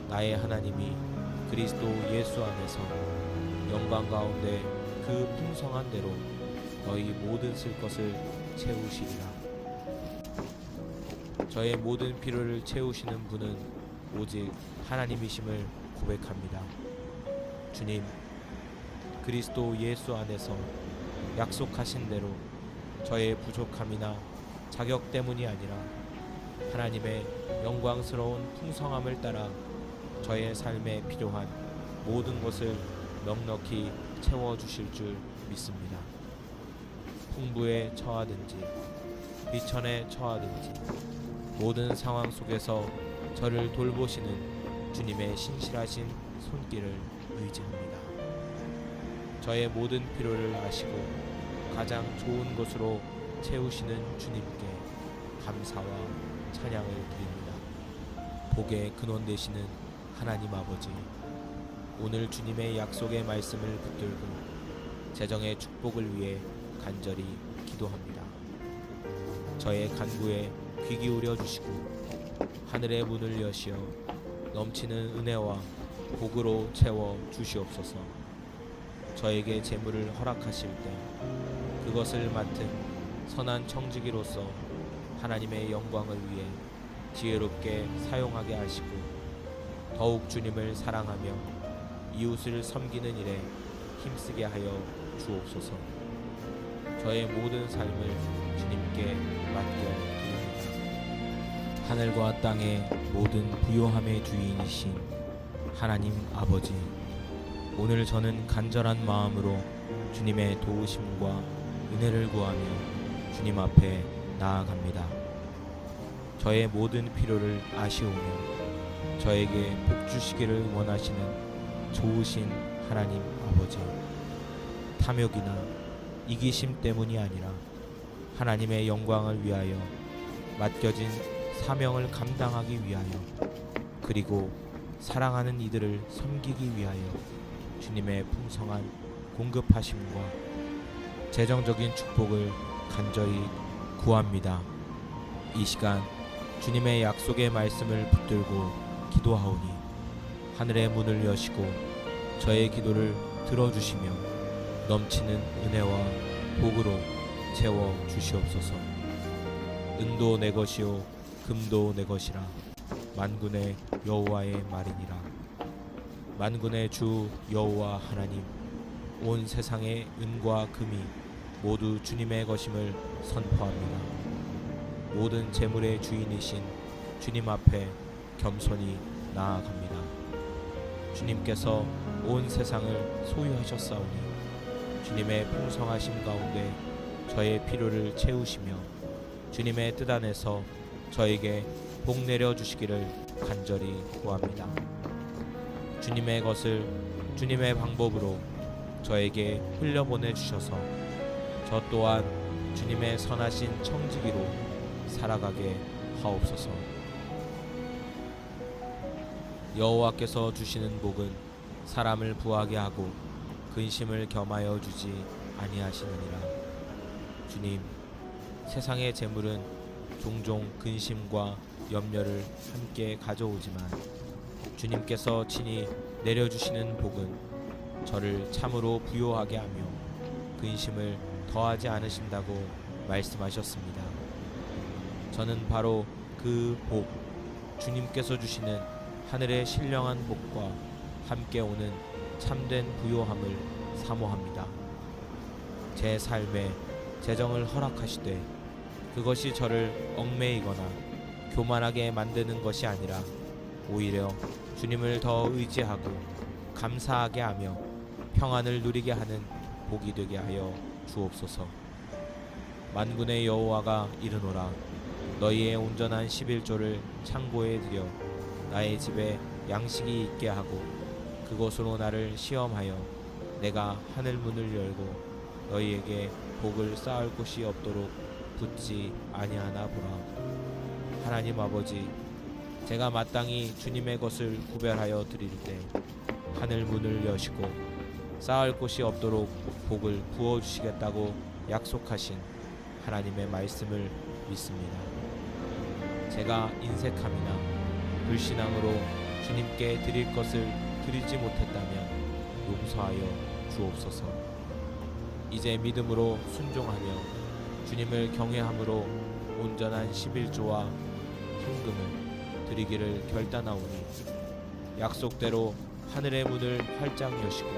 나의 하나님이 그리스도 예수 안에서 영광 가운데 그 풍성한 대로 너희 모든 쓸 것을 채우시리라. 저의 모든 필요를 채우시는 분은 오직 하나님이심을 고백합니다. 주님, 그리스도 예수 안에서 약속하신 대로 저의 부족함이나 자격 때문이 아니라 하나님의 영광스러운 풍성함을 따라 저의 삶에 필요한 모든 것을 넉넉히 채워주실 줄 믿습니다. 풍부에 처하든지 비천에 처하든지 모든 상황 속에서 저를 돌보시는 주님의 신실하신 손길을 의지합니다. 저의 모든 필요를 아시고 가장 좋은 것으로 채우시는 주님께 감사와 찬양을 드립니다. 복의 근원 되시는 하나님 아버지, 오늘 주님의 약속의 말씀을 붙들고 재정의 축복을 위해 간절히 기도합니다. 저의 간구에 귀 기울여 주시고 하늘의 문을 여시어 넘치는 은혜와 복으로 채워 주시옵소서. 저에게 재물을 허락하실 때 그것을 맡은 선한 청지기로서 하나님의 영광을 위해 지혜롭게 사용하게 하시고 더욱 주님을 사랑하며 이웃을 섬기는 일에 힘쓰게 하여 주옵소서. 저의 모든 삶을 주님께 맡겨드립니다. 하늘과 땅의 모든 부요함의 주인이신 하나님 아버지, 오늘 저는 간절한 마음으로 주님의 도우심과 은혜를 구하며 주님 앞에 나아갑니다. 저의 모든 필요를 아시오며 저에게 복 주시기를 원하시는 좋으신 하나님 아버지, 탐욕이나 이기심 때문이 아니라 하나님의 영광을 위하여 맡겨진 사명을 감당하기 위하여 그리고 사랑하는 이들을 섬기기 위하여 주님의 풍성한 공급하심과 재정적인 축복을 간절히 구합니다. 이 시간 주님의 약속의 말씀을 붙들고 기도하오니 하늘의 문을 여시고 저의 기도를 들어주시며 넘치는 은혜와 복으로 채워 주시옵소서. 은도 내 것이요 금도 내 것이라 만군의 여호와의 말이니라. 만군의 주 여호와 하나님, 온 세상의 은과 금이 모두 주님의 것임을 선포합니다. 모든 재물의 주인이신 주님 앞에 겸손히 나아갑니다. 주님께서 온 세상을 소유하셨사오니 주님의 풍성하심 가운데 저의 필요를 채우시며 주님의 뜻 안에서 저에게 복 내려 주시기를 간절히 구합니다. 주님의 것을 주님의 방법으로 저에게 흘려보내 주셔서 저 또한 주님의 선하신 청지기로 살아가게 하옵소서. 여호와께서 주시는 복은 사람을 부하게 하고 근심을 겸하여 주지 아니하시느니라. 주님, 세상의 재물은 종종 근심과 염려를 함께 가져오지만 주님께서 친히 내려주시는 복은 저를 참으로 부요하게 하며 근심을 더하지 않으신다고 말씀하셨습니다. 저는 바로 그 복, 주님께서 주시는 하늘의 신령한 복과 함께 오는 참된 부요함을 사모합니다. 제 삶에 재정을 허락하시되 그것이 저를 얽매이거나 교만하게 만드는 것이 아니라 오히려 주님을 더 의지하고 감사하게 하며 평안을 누리게 하는 복이 되게 하여 주옵소서. 만군의 여호와가 이르노라. 너희의 온전한 11조를 창고에 들여 나의 집에 양식이 있게 하고 그것으로 나를 시험하여 내가 하늘 문을 열고 너희에게 복을 쌓을 곳이 없도록 붙지 아니하나 보라. 하나님 아버지, 제가 마땅히 주님의 것을 구별하여 드릴 때 하늘 문을 여시고 쌓을 곳이 없도록 복을 부어주시겠다고 약속하신 하나님의 말씀을 믿습니다. 제가 인색함이나 불신앙으로 주님께 드릴 것을 드리지 못했다면 용서하여 주옵소서. 이제 믿음으로 순종하며 주님을 경외함으로 온전한 11조와 헌금을 드리기를 결단하오니 약속대로 하늘의 문을 활짝 여시고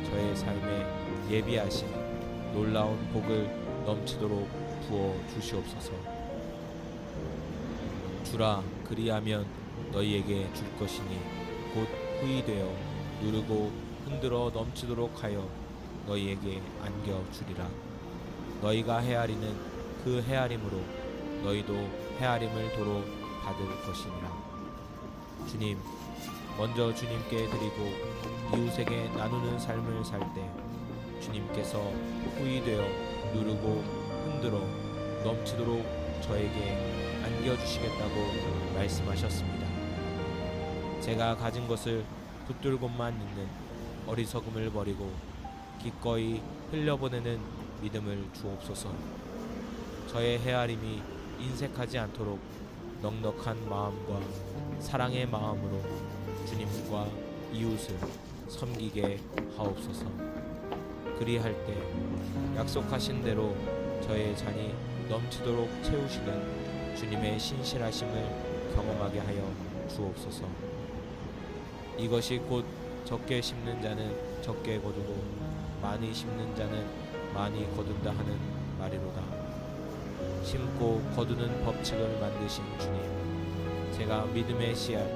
저의 삶에 예비하신 놀라운 복을 넘치도록 부어 주시옵소서. 주라, 그리하면 너희에게 줄 것이니 곧 후이되어 누르고 흔들어 넘치도록 하여 너희에게 안겨 주리라. 너희가 헤아리는 그 헤아림으로 너희도 헤아림을 도로 받을 것이니라. 주님, 먼저 주님께 드리고 이웃에게 나누는 삶을 살 때 주님께서 후이되어 누르고 흔들어 넘치도록 저에게 안겨주시겠다고 말씀하셨습니다. 제가 가진 것을 붙들고만 있는 어리석음을 버리고 기꺼이 흘려보내는 믿음을 주옵소서. 저의 헤아림이 인색하지 않도록 넉넉한 마음과 사랑의 마음으로 주님과 이웃을 섬기게 하옵소서. 그리할 때 약속하신 대로 저의 잔이 넘치도록 채우시는 주님의 신실하심을 경험하게 하여 주옵소서. 이것이 곧 적게 심는 자는 적게 거두고 많이 심는 자는 많이 거둔다 하는 말이로다. 심고 거두는 법칙을 만드신 주님, 제가 믿음의 씨앗,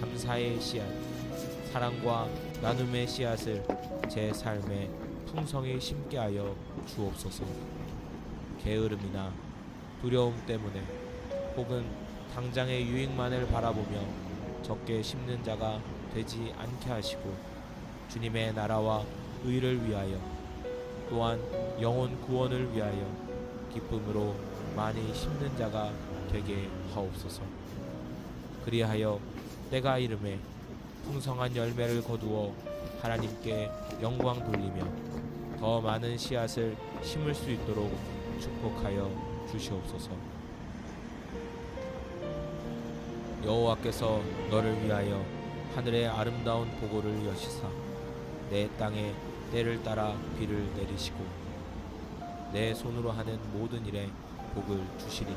감사의 씨앗, 사랑과 나눔의 씨앗을 제 삶에 풍성히 심게 하여 주옵소서. 게으름이나 두려움 때문에 혹은 당장의 유익만을 바라보며 적게 심는 자가 되지 않게 하시고 주님의 나라와 의를 위하여 또한 영혼 구원을 위하여 기쁨으로 많이 심는 자가 되게 하옵소서. 그리하여 때가 이름에 풍성한 열매를 거두어 하나님께 영광 돌리며 더 많은 씨앗을 심을 수 있도록 축복하여 주시옵소서. 여호와께서 너를 위하여 하늘의 아름다운 보고를 여시사 내 땅에 때를 따라 비를 내리시고 내 손으로 하는 모든 일에 복을 주시리니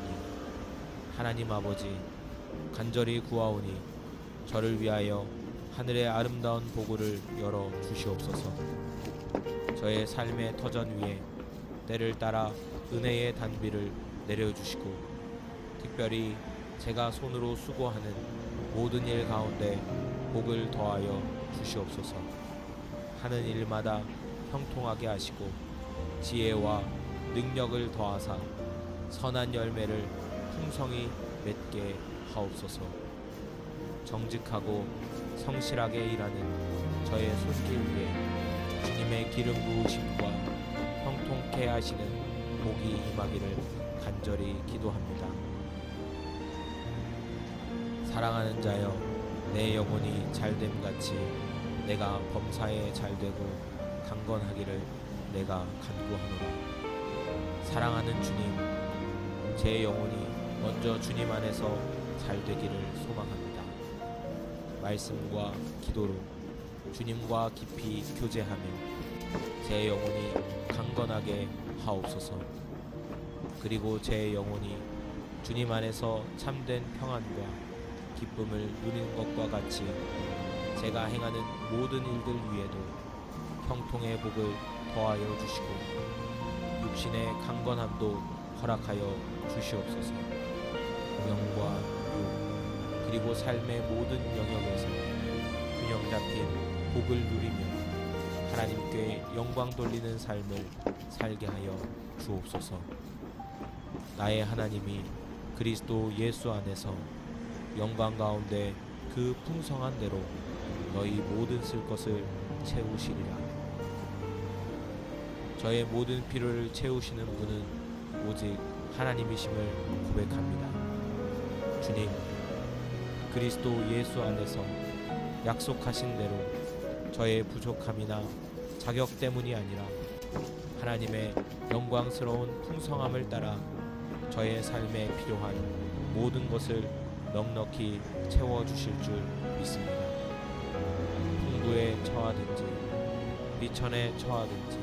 하나님 아버지, 간절히 구하오니 저를 위하여 하늘의 아름다운 보고를 열어 주시옵소서. 저의 삶의 터전 위에 때를 따라 은혜의 단비를 내려주시고 특별히 제가 손으로 수고하는 모든 일 가운데 복을 더하여 주시옵소서. 하는 일마다 형통하게 하시고 지혜와 능력을 더하사 선한 열매를 풍성히 맺게 하옵소서. 정직하고 성실하게 일하는 저의 손길 위에 주님의 기름 부으심과 형통케 하시는 복이 임하기를 간절히 기도합니다. 사랑하는 자여, 내 영혼이 잘됨같이 내가 범사에 잘되고 강건하기를 내가 간구하노라. 사랑하는 주님, 제 영혼이 먼저 주님 안에서 잘되기를 소망합니다. 말씀과 기도로 주님과 깊이 교제하며 제 영혼이 강건하게 하옵소서. 그리고 제 영혼이 주님 안에서 참된 평안과 기쁨을 누리는 것과 같이 제가 행하는 모든 일들 위에도 형통의 복을 더하여 주시고 신의 강건함도 허락하여 주시옵소서. 명과 육 그리고 삶의 모든 영역에서 균형 잡힌 복을 누리며 하나님께 영광 돌리는 삶을 살게 하여 주옵소서. 나의 하나님이 그리스도 예수 안에서 영광 가운데 그 풍성한 대로 너희 모든 쓸 것을 채우시리라. 저의 모든 필요를 채우시는 분은 오직 하나님이심을 고백합니다. 주님, 그리스도 예수 안에서 약속하신 대로 저의 부족함이나 자격 때문이 아니라 하나님의 영광스러운 풍성함을 따라 저의 삶에 필요한 모든 것을 넉넉히 채워주실 줄 믿습니다. 풍부에 처하든지 비천에 처하든지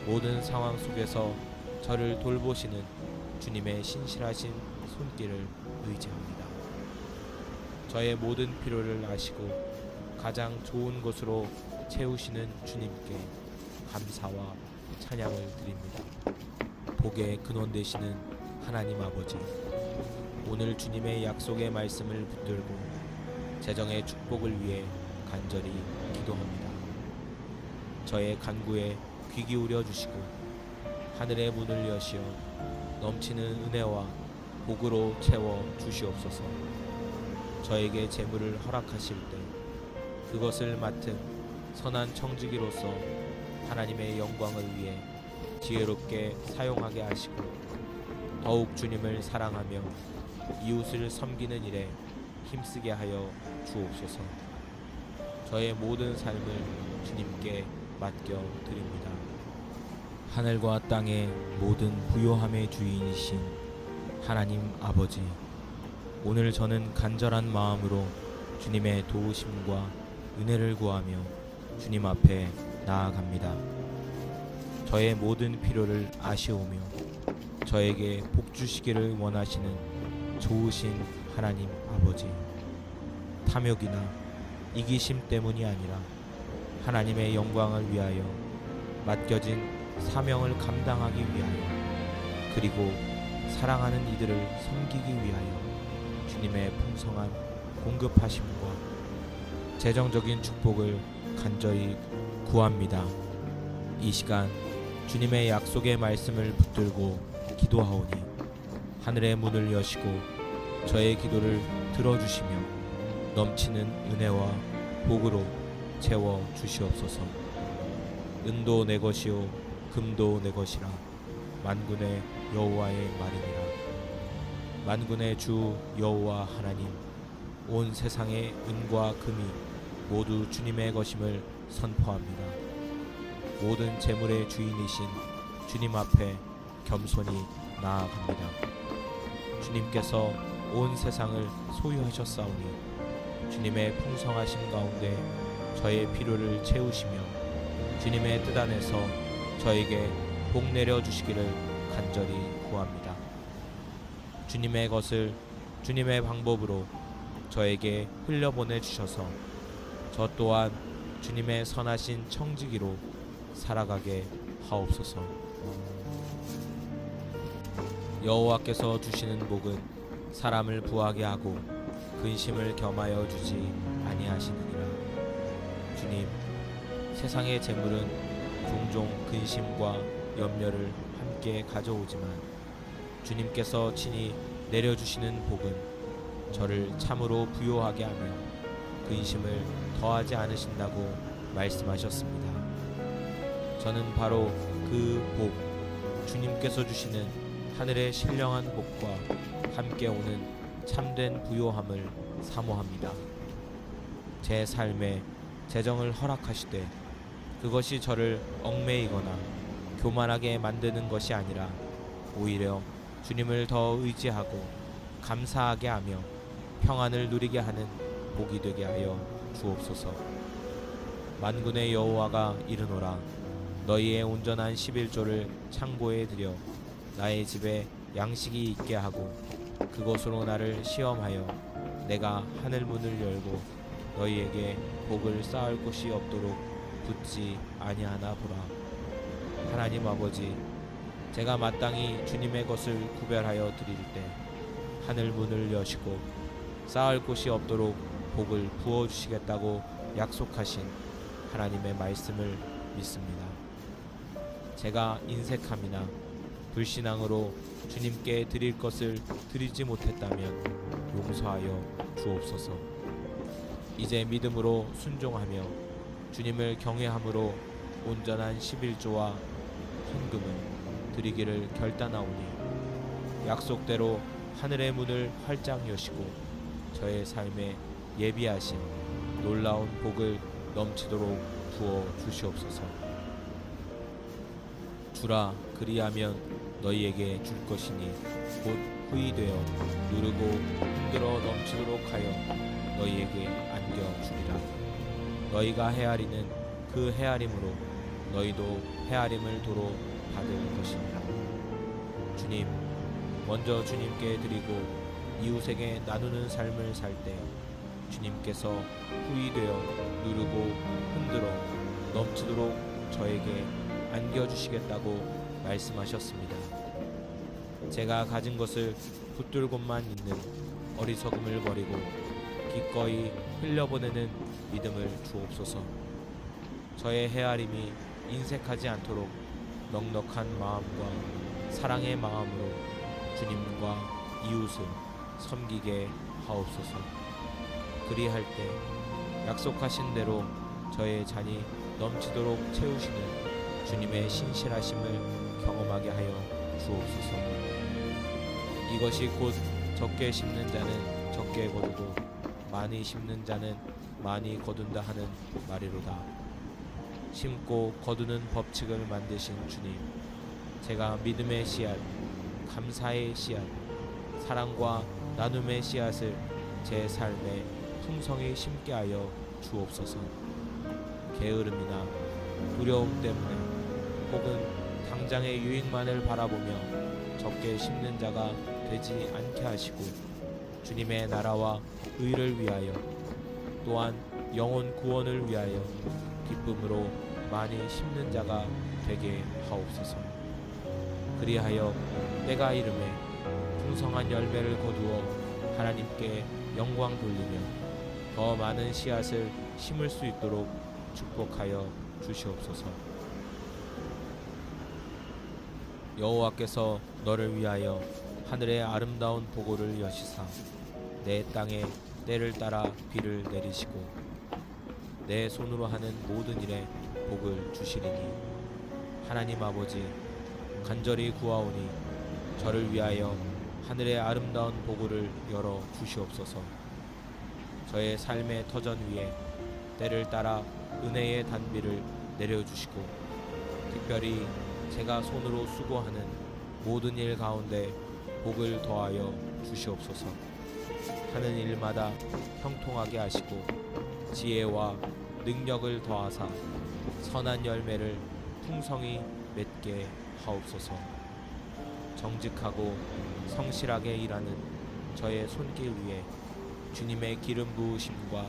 모든 상황 속에서 저를 돌보시는 주님의 신실하신 손길을 의지합니다. 저의 모든 필요를 아시고 가장 좋은 것으로 채우시는 주님께 감사와 찬양을 드립니다. 복의 근원 되시는 하나님 아버지, 오늘 주님의 약속의 말씀을 붙들고 재정의 축복을 위해 간절히 기도합니다. 저의 간구에 귀 기울여 주시고 하늘의 문을 여시어 넘치는 은혜와 복으로 채워 주시옵소서. 저에게 재물을 허락하실 때 그것을 맡은 선한 청지기로서 하나님의 영광을 위해 지혜롭게 사용하게 하시고 더욱 주님을 사랑하며 이웃을 섬기는 일에 힘쓰게 하여 주옵소서. 저의 모든 삶을 주님께 맡겨 드립니다. 하늘과 땅의 모든 부요함의 주인이신 하나님 아버지, 오늘 저는 간절한 마음으로 주님의 도우심과 은혜를 구하며 주님 앞에 나아갑니다. 저의 모든 필요를 아시오며 저에게 복 주시기를 원하시는 좋으신 하나님 아버지, 탐욕이나 이기심 때문이 아니라 하나님의 영광을 위하여 맡겨진 사명을 감당하기 위하여 그리고 사랑하는 이들을 섬기기 위하여 주님의 풍성한 공급하심과 재정적인 축복을 간절히 구합니다. 이 시간 주님의 약속의 말씀을 붙들고 기도하오니 하늘의 문을 여시고 저의 기도를 들어주시며 넘치는 은혜와 복으로 채워 주시옵소서. 은도 내 것이요 금도 내 것이라 만군의 여호와의 말이니라. 만군의 주 여호와 하나님, 온 세상의 은과 금이 모두 주님의 것임을 선포합니다. 모든 재물의 주인이신 주님 앞에 겸손히 나아갑니다. 주님께서 온 세상을 소유하셨사오니 주님의 풍성하심 가운데 저의 필요를 채우시며 주님의 뜻 안에서 저에게 복 내려 주시기를 간절히 구합니다. 주님의 것을 주님의 방법으로 저에게 흘려보내 주셔서 저 또한 주님의 선하신 청지기로 살아가게 하옵소서. 여호와께서 주시는 복은 사람을 부하게 하고 근심을 겸하여 주지 아니하시느니라. 주님, 세상의 재물은 종종 근심과 염려를 함께 가져오지만 주님께서 친히 내려주시는 복은 저를 참으로 부요하게 하며 근심을 더하지 않으신다고 말씀하셨습니다. 저는 바로 그 복, 주님께서 주시는 하늘의 신령한 복과 함께 오는 참된 부요함을 사모합니다. 제 삶에 재정을 허락하시되 그것이 저를 얽매이거나 교만하게 만드는 것이 아니라 오히려 주님을 더 의지하고 감사하게 하며 평안을 누리게 하는 복이 되게 하여 주옵소서. 만군의 여호와가 이르노라. 너희의 온전한 11조를 창고에 들여 나의 집에 양식이 있게 하고 그것으로 나를 시험하여 내가 하늘 문을 열고 너희에게 복을 쌓을 곳이 없도록 붙지 아니하나 보라. 하나님 아버지, 제가 마땅히 주님의 것을 구별하여 드릴 때 하늘 문을 여시고 쌓을 곳이 없도록 복을 부어 주시겠다고 약속하신 하나님의 말씀을 믿습니다. 제가 인색함이나 불신앙으로 주님께 드릴 것을 드리지 못했다면 용서하여 주옵소서. 이제 믿음으로 순종하며 주님을 경외함으로 온전한 11조와 헌금을 드리기를 결단하오니 약속대로 하늘의 문을 활짝 여시고 저의 삶에 예비하신 놀라운 복을 넘치도록 부어 주시옵소서. 주라, 그리하면 너희에게 줄 것이니 곧 후이되어 누르고 흔들어 넘치도록 하여 너희에게 안겨주리라. 너희가 헤아리는 그 헤아림으로 너희도 헤아림을 도로 받을 것이니라. 주님, 먼저 주님께 드리고 이웃에게 나누는 삶을 살 때 주님께서 후이되어 누르고 흔들어 넘치도록 저에게 안겨주시겠다고 말씀하셨습니다. 제가 가진 것을 붙들고만 있는 어리석음을 버리고 기꺼이 흘려보내는 믿음을 주옵소서. 저의 헤아림이 인색하지 않도록 넉넉한 마음과 사랑의 마음으로 주님과 이웃을 섬기게 하옵소서. 그리할 때 약속하신 대로 저의 잔이 넘치도록 채우시는 주님의 신실하심을 경험하게 하여 주옵소서. 이것이 곧 적게 심는 자는 적게 거두고 많이 심는 자는 많이 거둔다 하는 말이로다. 심고 거두는 법칙을 만드신 주님, 제가 믿음의 씨앗, 감사의 씨앗, 사랑과 나눔의 씨앗을 제 삶에 풍성히 심게 하여 주옵소서. 게으름이나 두려움 때문에 혹은 당장의 유익만을 바라보며 적게 심는 자가 되지 않게 하시고 주님의 나라와 의를 위하여 또한 영혼 구원을 위하여 기쁨으로 많이 심는 자가 되게 하옵소서. 그리하여 때가 이름에 풍성한 열매를 거두어 하나님께 영광 돌리며 더 많은 씨앗을 심을 수 있도록 축복하여 주시옵소서. 여호와께서 너를 위하여 하늘의 아름다운 보고를 여시사 내 땅에 때를 따라 비를 내리시고 내 손으로 하는 모든 일에 복을 주시리니 하나님 아버지, 간절히 구하오니 저를 위하여 하늘의 아름다운 보고를 열어 주시옵소서. 저의 삶의 터전 위에 때를 따라 은혜의 단비를 내려주시고 특별히 제가 손으로 수고하는 모든 일 가운데 복을 더하여 주시옵소서. 하는 일마다 형통하게 하시고 지혜와 능력을 더하사 선한 열매를 풍성히 맺게 하옵소서. 정직하고 성실하게 일하는 저의 손길 위에 주님의 기름 부으심과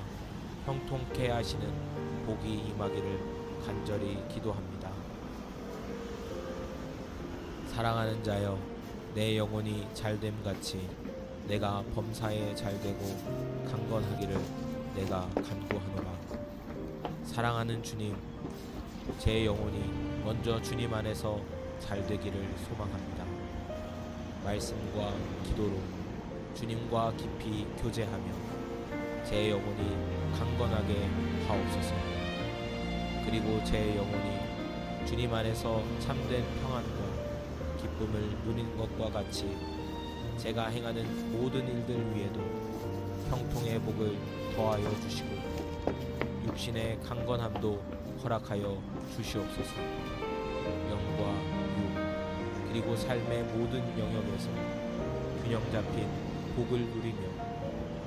형통케 하시는 복이 임하기를 간절히 기도합니다. 사랑하는 자여, 내 영혼이 잘됨같이 내가 범사에 잘되고 강건하기를 내가 간구하노라. 사랑하는 주님, 제 영혼이 먼저 주님 안에서 잘되기를 소망합니다. 말씀과 기도로 주님과 깊이 교제하며 제 영혼이 강건하게 하옵소서. 그리고 제 영혼이 주님 안에서 참된 평안과 기쁨을 누린 것과 같이 제가 행하는 모든 일들 위에도 형통의 복을 더하여 주시고 육신의 강건함도 허락하여 주시옵소서. 영과 육 그리고 삶의 모든 영역에서 균형 잡힌 복을 누리며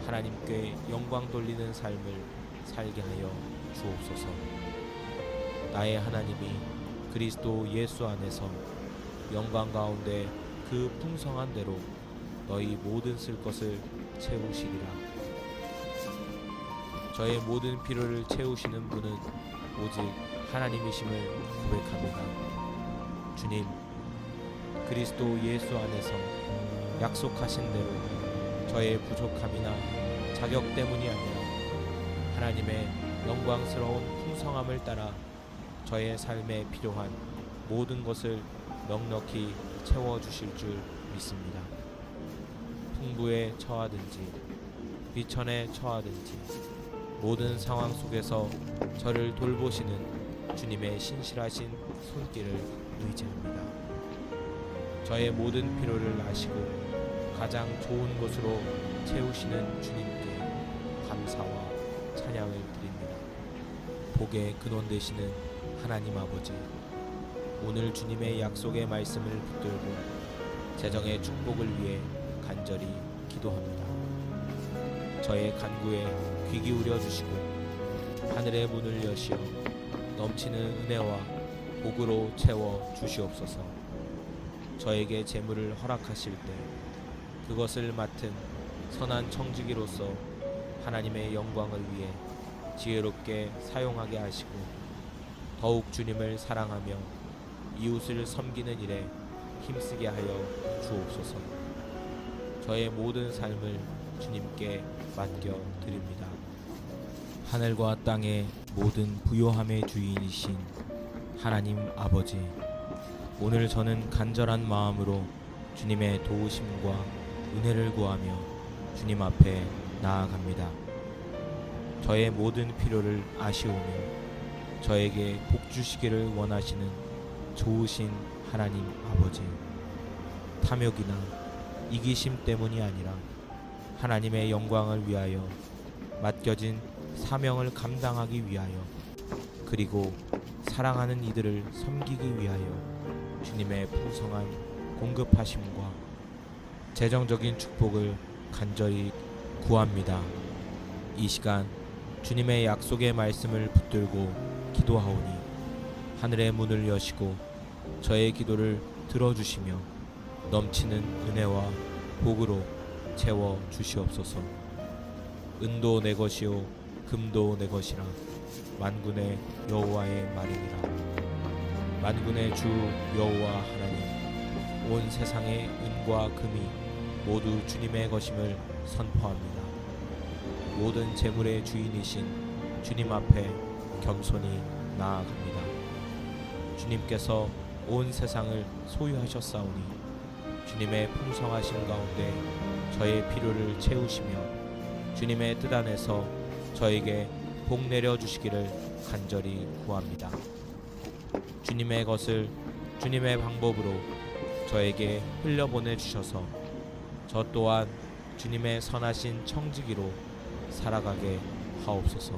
하나님께 영광 돌리는 삶을 살게 하여 주옵소서. 나의 하나님이 그리스도 예수 안에서 영광 가운데 그 풍성한 대로 너희 모든 쓸 것을 채우시리라. 저의 모든 필요를 채우시는 분은 오직 하나님이심을 고백합니다. 주님, 그리스도 예수 안에서 약속하신 대로 저의 부족함이나 자격 때문이 아니라 하나님의 영광스러운 풍성함을 따라 저의 삶에 필요한 모든 것을 넉넉히 채워주실 줄 믿습니다. 풍부에 처하든지 비천에 처하든지 모든 상황 속에서 저를 돌보시는 주님의 신실하신 손길을 의지합니다. 저의 모든 필요를 아시고 가장 좋은 것으로 채우시는 주님께 감사와 찬양을 드립니다. 복의 근원 되시는 하나님 아버지, 오늘 주님의 약속의 말씀을 붙들고 재정의 축복을 위해 간절히 기도합니다. 저의 간구에 귀 기울여 주시고 하늘의 문을 여시어 넘치는 은혜와 복으로 채워 주시옵소서. 저에게 재물을 허락하실 때 그것을 맡은 선한 청지기로서 하나님의 영광을 위해 지혜롭게 사용하게 하시고 더욱 주님을 사랑하며 이웃을 섬기는 일에 힘쓰게 하여 주옵소서. 저의 모든 삶을 주님께 맡겨 드립니다. 하늘과 땅의 모든 부요함의 주인이신 하나님 아버지, 오늘 저는 간절한 마음으로 주님의 도우심과 은혜를 구하며 주님 앞에 나아갑니다. 저의 모든 필요를 아시오며 저에게 복 주시기를 원하시는 좋으신 하나님 아버지, 탐욕이나 이기심 때문이 아니라 하나님의 영광을 위하여 맡겨진 사명을 감당하기 위하여 그리고 사랑하는 이들을 섬기기 위하여 주님의 풍성한 공급하심과 재정적인 축복을 간절히 구합니다. 이 시간 주님의 약속의 말씀을 붙들고 기도하오니 하늘의 문을 여시고 저의 기도를 들어주시며 넘치는 은혜와 복으로 채워 주시옵소서. 은도 내 것이요 금도 내 것이라 만군의 여호와의 말이니라. 만군의 주 여호와 하나님, 온 세상의 은과 금이 모두 주님의 것임을 선포합니다. 모든 재물의 주인이신 주님 앞에 겸손히 나아갑니다. 주님께서 온 세상을 소유하셨사오니 주님의 풍성하심 가운데 저의 필요를 채우시며 주님의 뜻 안에서 저에게 복 내려 주시기를 간절히 구합니다. 주님의 것을 주님의 방법으로 저에게 흘려보내 주셔서 저 또한 주님의 선하신 청지기로 살아가게 하옵소서.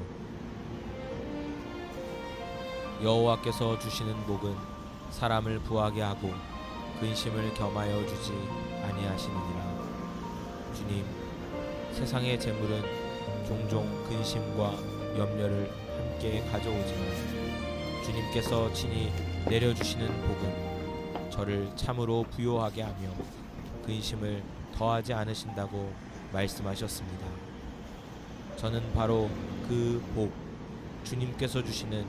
여호와께서 주시는 복은 사람을 부하게 하고 근심을 겸하여 주지 아니하시느니라. 주님, 세상의 재물은 종종 근심과 염려를 함께 가져오지만 주님께서 친히 내려주시는 복은 저를 참으로 부요하게 하며 근심을 더하지 않으신다고 말씀하셨습니다. 저는 바로 그 복, 주님께서 주시는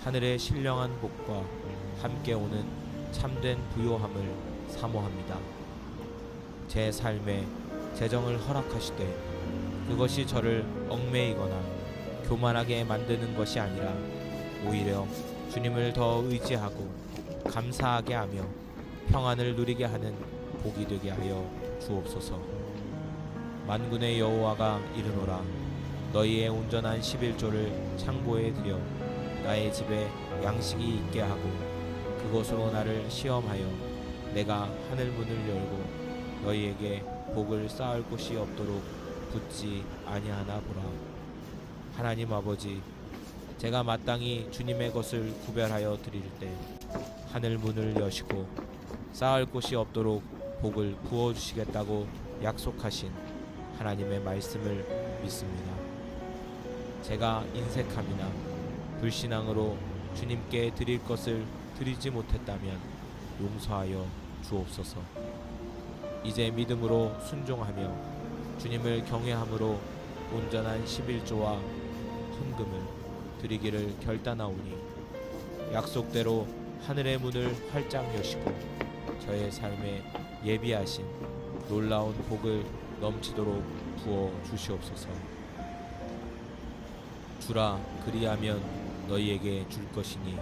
하늘의 신령한 복과 함께 오는 참된 부요함을 사모합니다. 제 삶에 재정을 허락하시되 그것이 저를 얽매이거나 교만하게 만드는 것이 아니라 오히려 주님을 더 의지하고 감사하게 하며 평안을 누리게 하는 복이 되게 하여 주옵소서. 만군의 여호와가 이르노라. 너희의 온전한 11조를 창고에 들여 나의 집에 양식이 있게 하고 그것으로 나를 시험하여 내가 하늘 문을 열고 너희에게 복을 쌓을 곳이 없도록 붙지 아니하나 보라. 하나님 아버지, 제가 마땅히 주님의 것을 구별하여 드릴 때 하늘 문을 여시고 쌓을 곳이 없도록 복을 부어주시겠다고 약속하신 하나님의 말씀을 믿습니다. 제가 인색함이나 불신앙으로 주님께 드릴 것을 드리지 못했다면 용서하여 주옵소서. 이제 믿음으로 순종하며 주님을 경외함으로 온전한 11조와 헌금을 드리기를 결단하오니 약속대로 하늘의 문을 활짝 여시고 저의 삶에 예비하신 놀라운 복을 넘치도록 부어 주시옵소서. 주라, 그리하면 너희에게 줄 것이니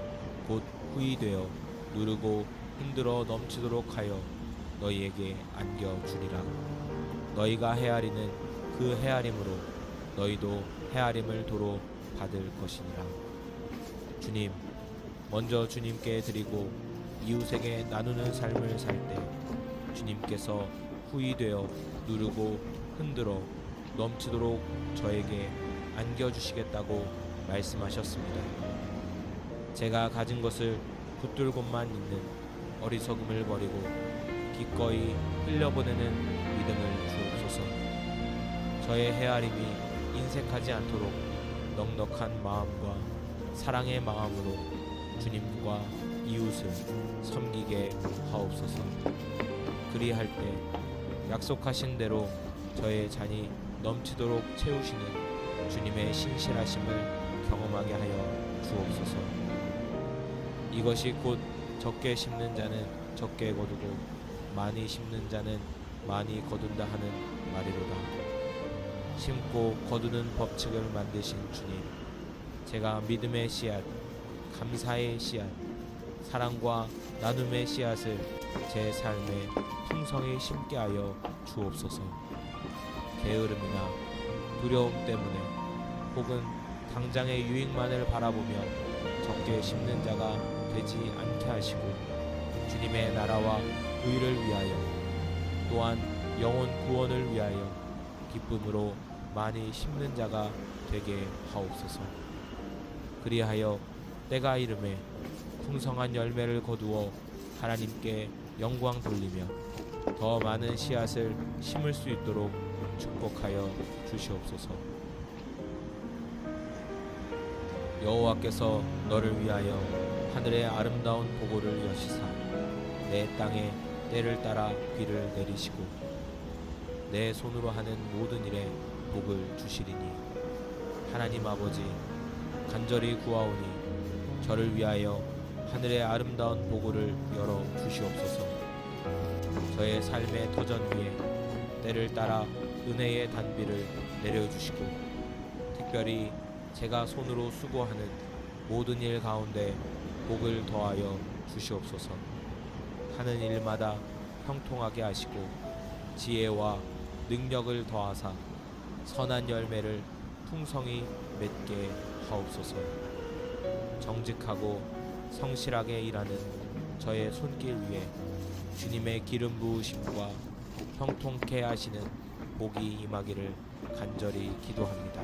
곧 후히 되어 누르고 흔들어 넘치도록 하여 너희에게 안겨주리라. 너희가 헤아리는 그 헤아림으로 너희도 헤아림을 도로 받을 것이니라. 주님, 먼저 주님께 드리고 이웃에게 나누는 삶을 살 때 주님께서 후히 되어 누르고 흔들어 넘치도록 저에게 안겨주시겠다고 말씀하셨습니다. 제가 가진 것을 붙들고만 있는 어리석음을 버리고 기꺼이 흘려보내는 믿음을 주옵소서. 저의 헤아림이 인색하지 않도록 넉넉한 마음과 사랑의 마음으로 주님과 이웃을 섬기게 하옵소서. 그리할 때 약속하신 대로 저의 잔이 넘치도록 채우시는 주님의 신실하심을 경험하게 하여 주옵소서. 이것이 곧 적게 심는 자는 적게 거두고 많이 심는 자는 많이 거둔다 하는 말이로다. 심고 거두는 법칙을 만드신 주님, 제가 믿음의 씨앗, 감사의 씨앗, 사랑과 나눔의 씨앗을 제 삶에 풍성히 심게 하여 주옵소서. 게으름이나 두려움 때문에 혹은 당장의 유익만을 바라보며 적게 심는 자가 되지 않게 하시고 주님의 나라와 의를 위하여 또한 영혼 구원을 위하여 기쁨으로 많이 심는 자가 되게 하옵소서. 그리하여 때가 이름에 풍성한 열매를 거두어 하나님께 영광 돌리며 더 많은 씨앗을 심을 수 있도록 축복하여 주시옵소서. 여호와께서 너를 위하여 하늘의 아름다운 보고를 여시사 내 땅에 때를 따라 비를 내리시고 내 손으로 하는 모든 일에 복을 주시리니 하나님 아버지, 간절히 구하오니 저를 위하여 하늘의 아름다운 보고를 열어 주시옵소서. 저의 삶의 터전 위에 때를 따라 은혜의 단비를 내려주시고 특별히 제가 손으로 수고하는 모든 일 가운데 복을 더하여 주시옵소서. 하는 일마다 형통하게 하시고 지혜와 능력을 더하사 선한 열매를 풍성히 맺게 하옵소서. 정직하고 성실하게 일하는 저의 손길 위에 주님의 기름 부으심과 형통케 하시는 복이 임하기를 간절히 기도합니다.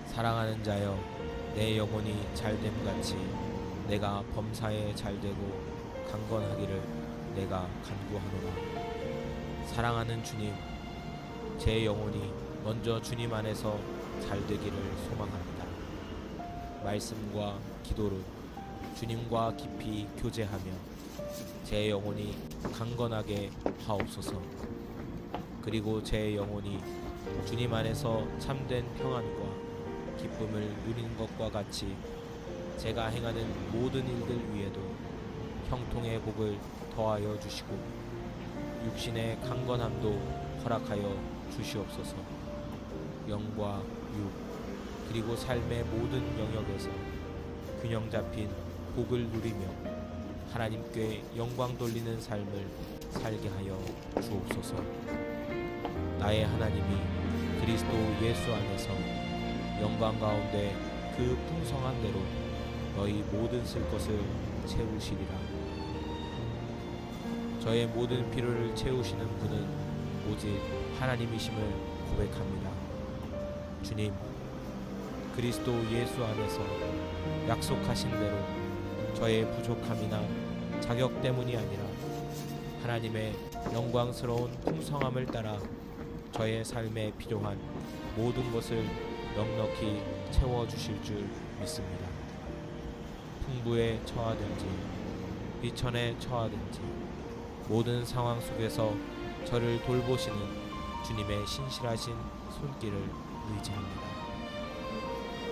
사랑하는 자여, 내 영혼이 잘됨같이 내가 범사에 잘되고 강건하기를 내가 간구하노라. 사랑하는 주님, 제 영혼이 먼저 주님 안에서 잘되기를 소망합니다. 말씀과 기도로 주님과 깊이 교제하며 제 영혼이 강건하게 하옵소서. 그리고 제 영혼이 주님 안에서 참된 평안과 기쁨을 누리는 것과 같이 제가 행하는 모든 일들 위에도 형통의 복을 더하여 주시고 육신의 강건함도 허락하여 주시옵소서. 영과 육 그리고 삶의 모든 영역에서 균형 잡힌 복을 누리며 하나님께 영광 돌리는 삶을 살게 하여 주옵소서. 나의 하나님이 그리스도 예수 안에서 영광 가운데 그 풍성한 대로 너희 모든 쓸 것을 채우시리라. 저의 모든 필요를 채우시는 분은 오직 하나님이심을 고백합니다. 주님, 그리스도 예수 안에서 약속하신 대로 저의 부족함이나 자격 때문이 아니라 하나님의 영광스러운 풍성함을 따라 저의 삶에 필요한 모든 것을 넉넉히 채워주실 줄 믿습니다. 풍부에 처하든지 비천에 처하든지 모든 상황 속에서 저를 돌보시는 주님의 신실하신 손길을 의지합니다.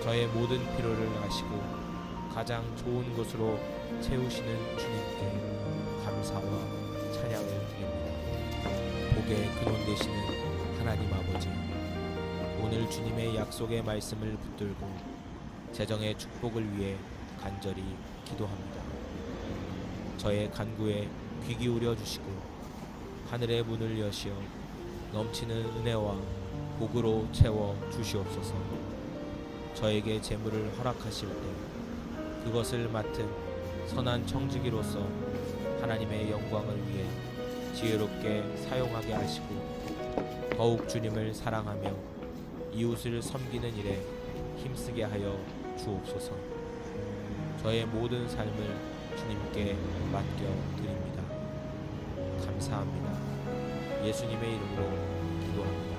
저의 모든 필요를 아시고 가장 좋은 곳으로 채우시는 주님께 감사와 찬양을 드립니다. 복의 근원 되시는 하나님 아버지, 오늘 주님의 약속의 말씀을 붙들고 재정의 축복을 위해 간절히 기도합니다. 저의 간구에 귀 기울여 주시고 하늘의 문을 여시어 넘치는 은혜와 복으로 채워 주시옵소서. 저에게 재물을 허락하실 때 그것을 맡은 선한 청지기로서 하나님의 영광을 위해 지혜롭게 사용하게 하시고 더욱 주님을 사랑하며 이웃을 섬기는 일에 힘쓰게 하여 주옵소서. 저의 모든 삶을 주님께 맡겨드립니다. 감사합니다. 예수님의 이름으로 기도합니다.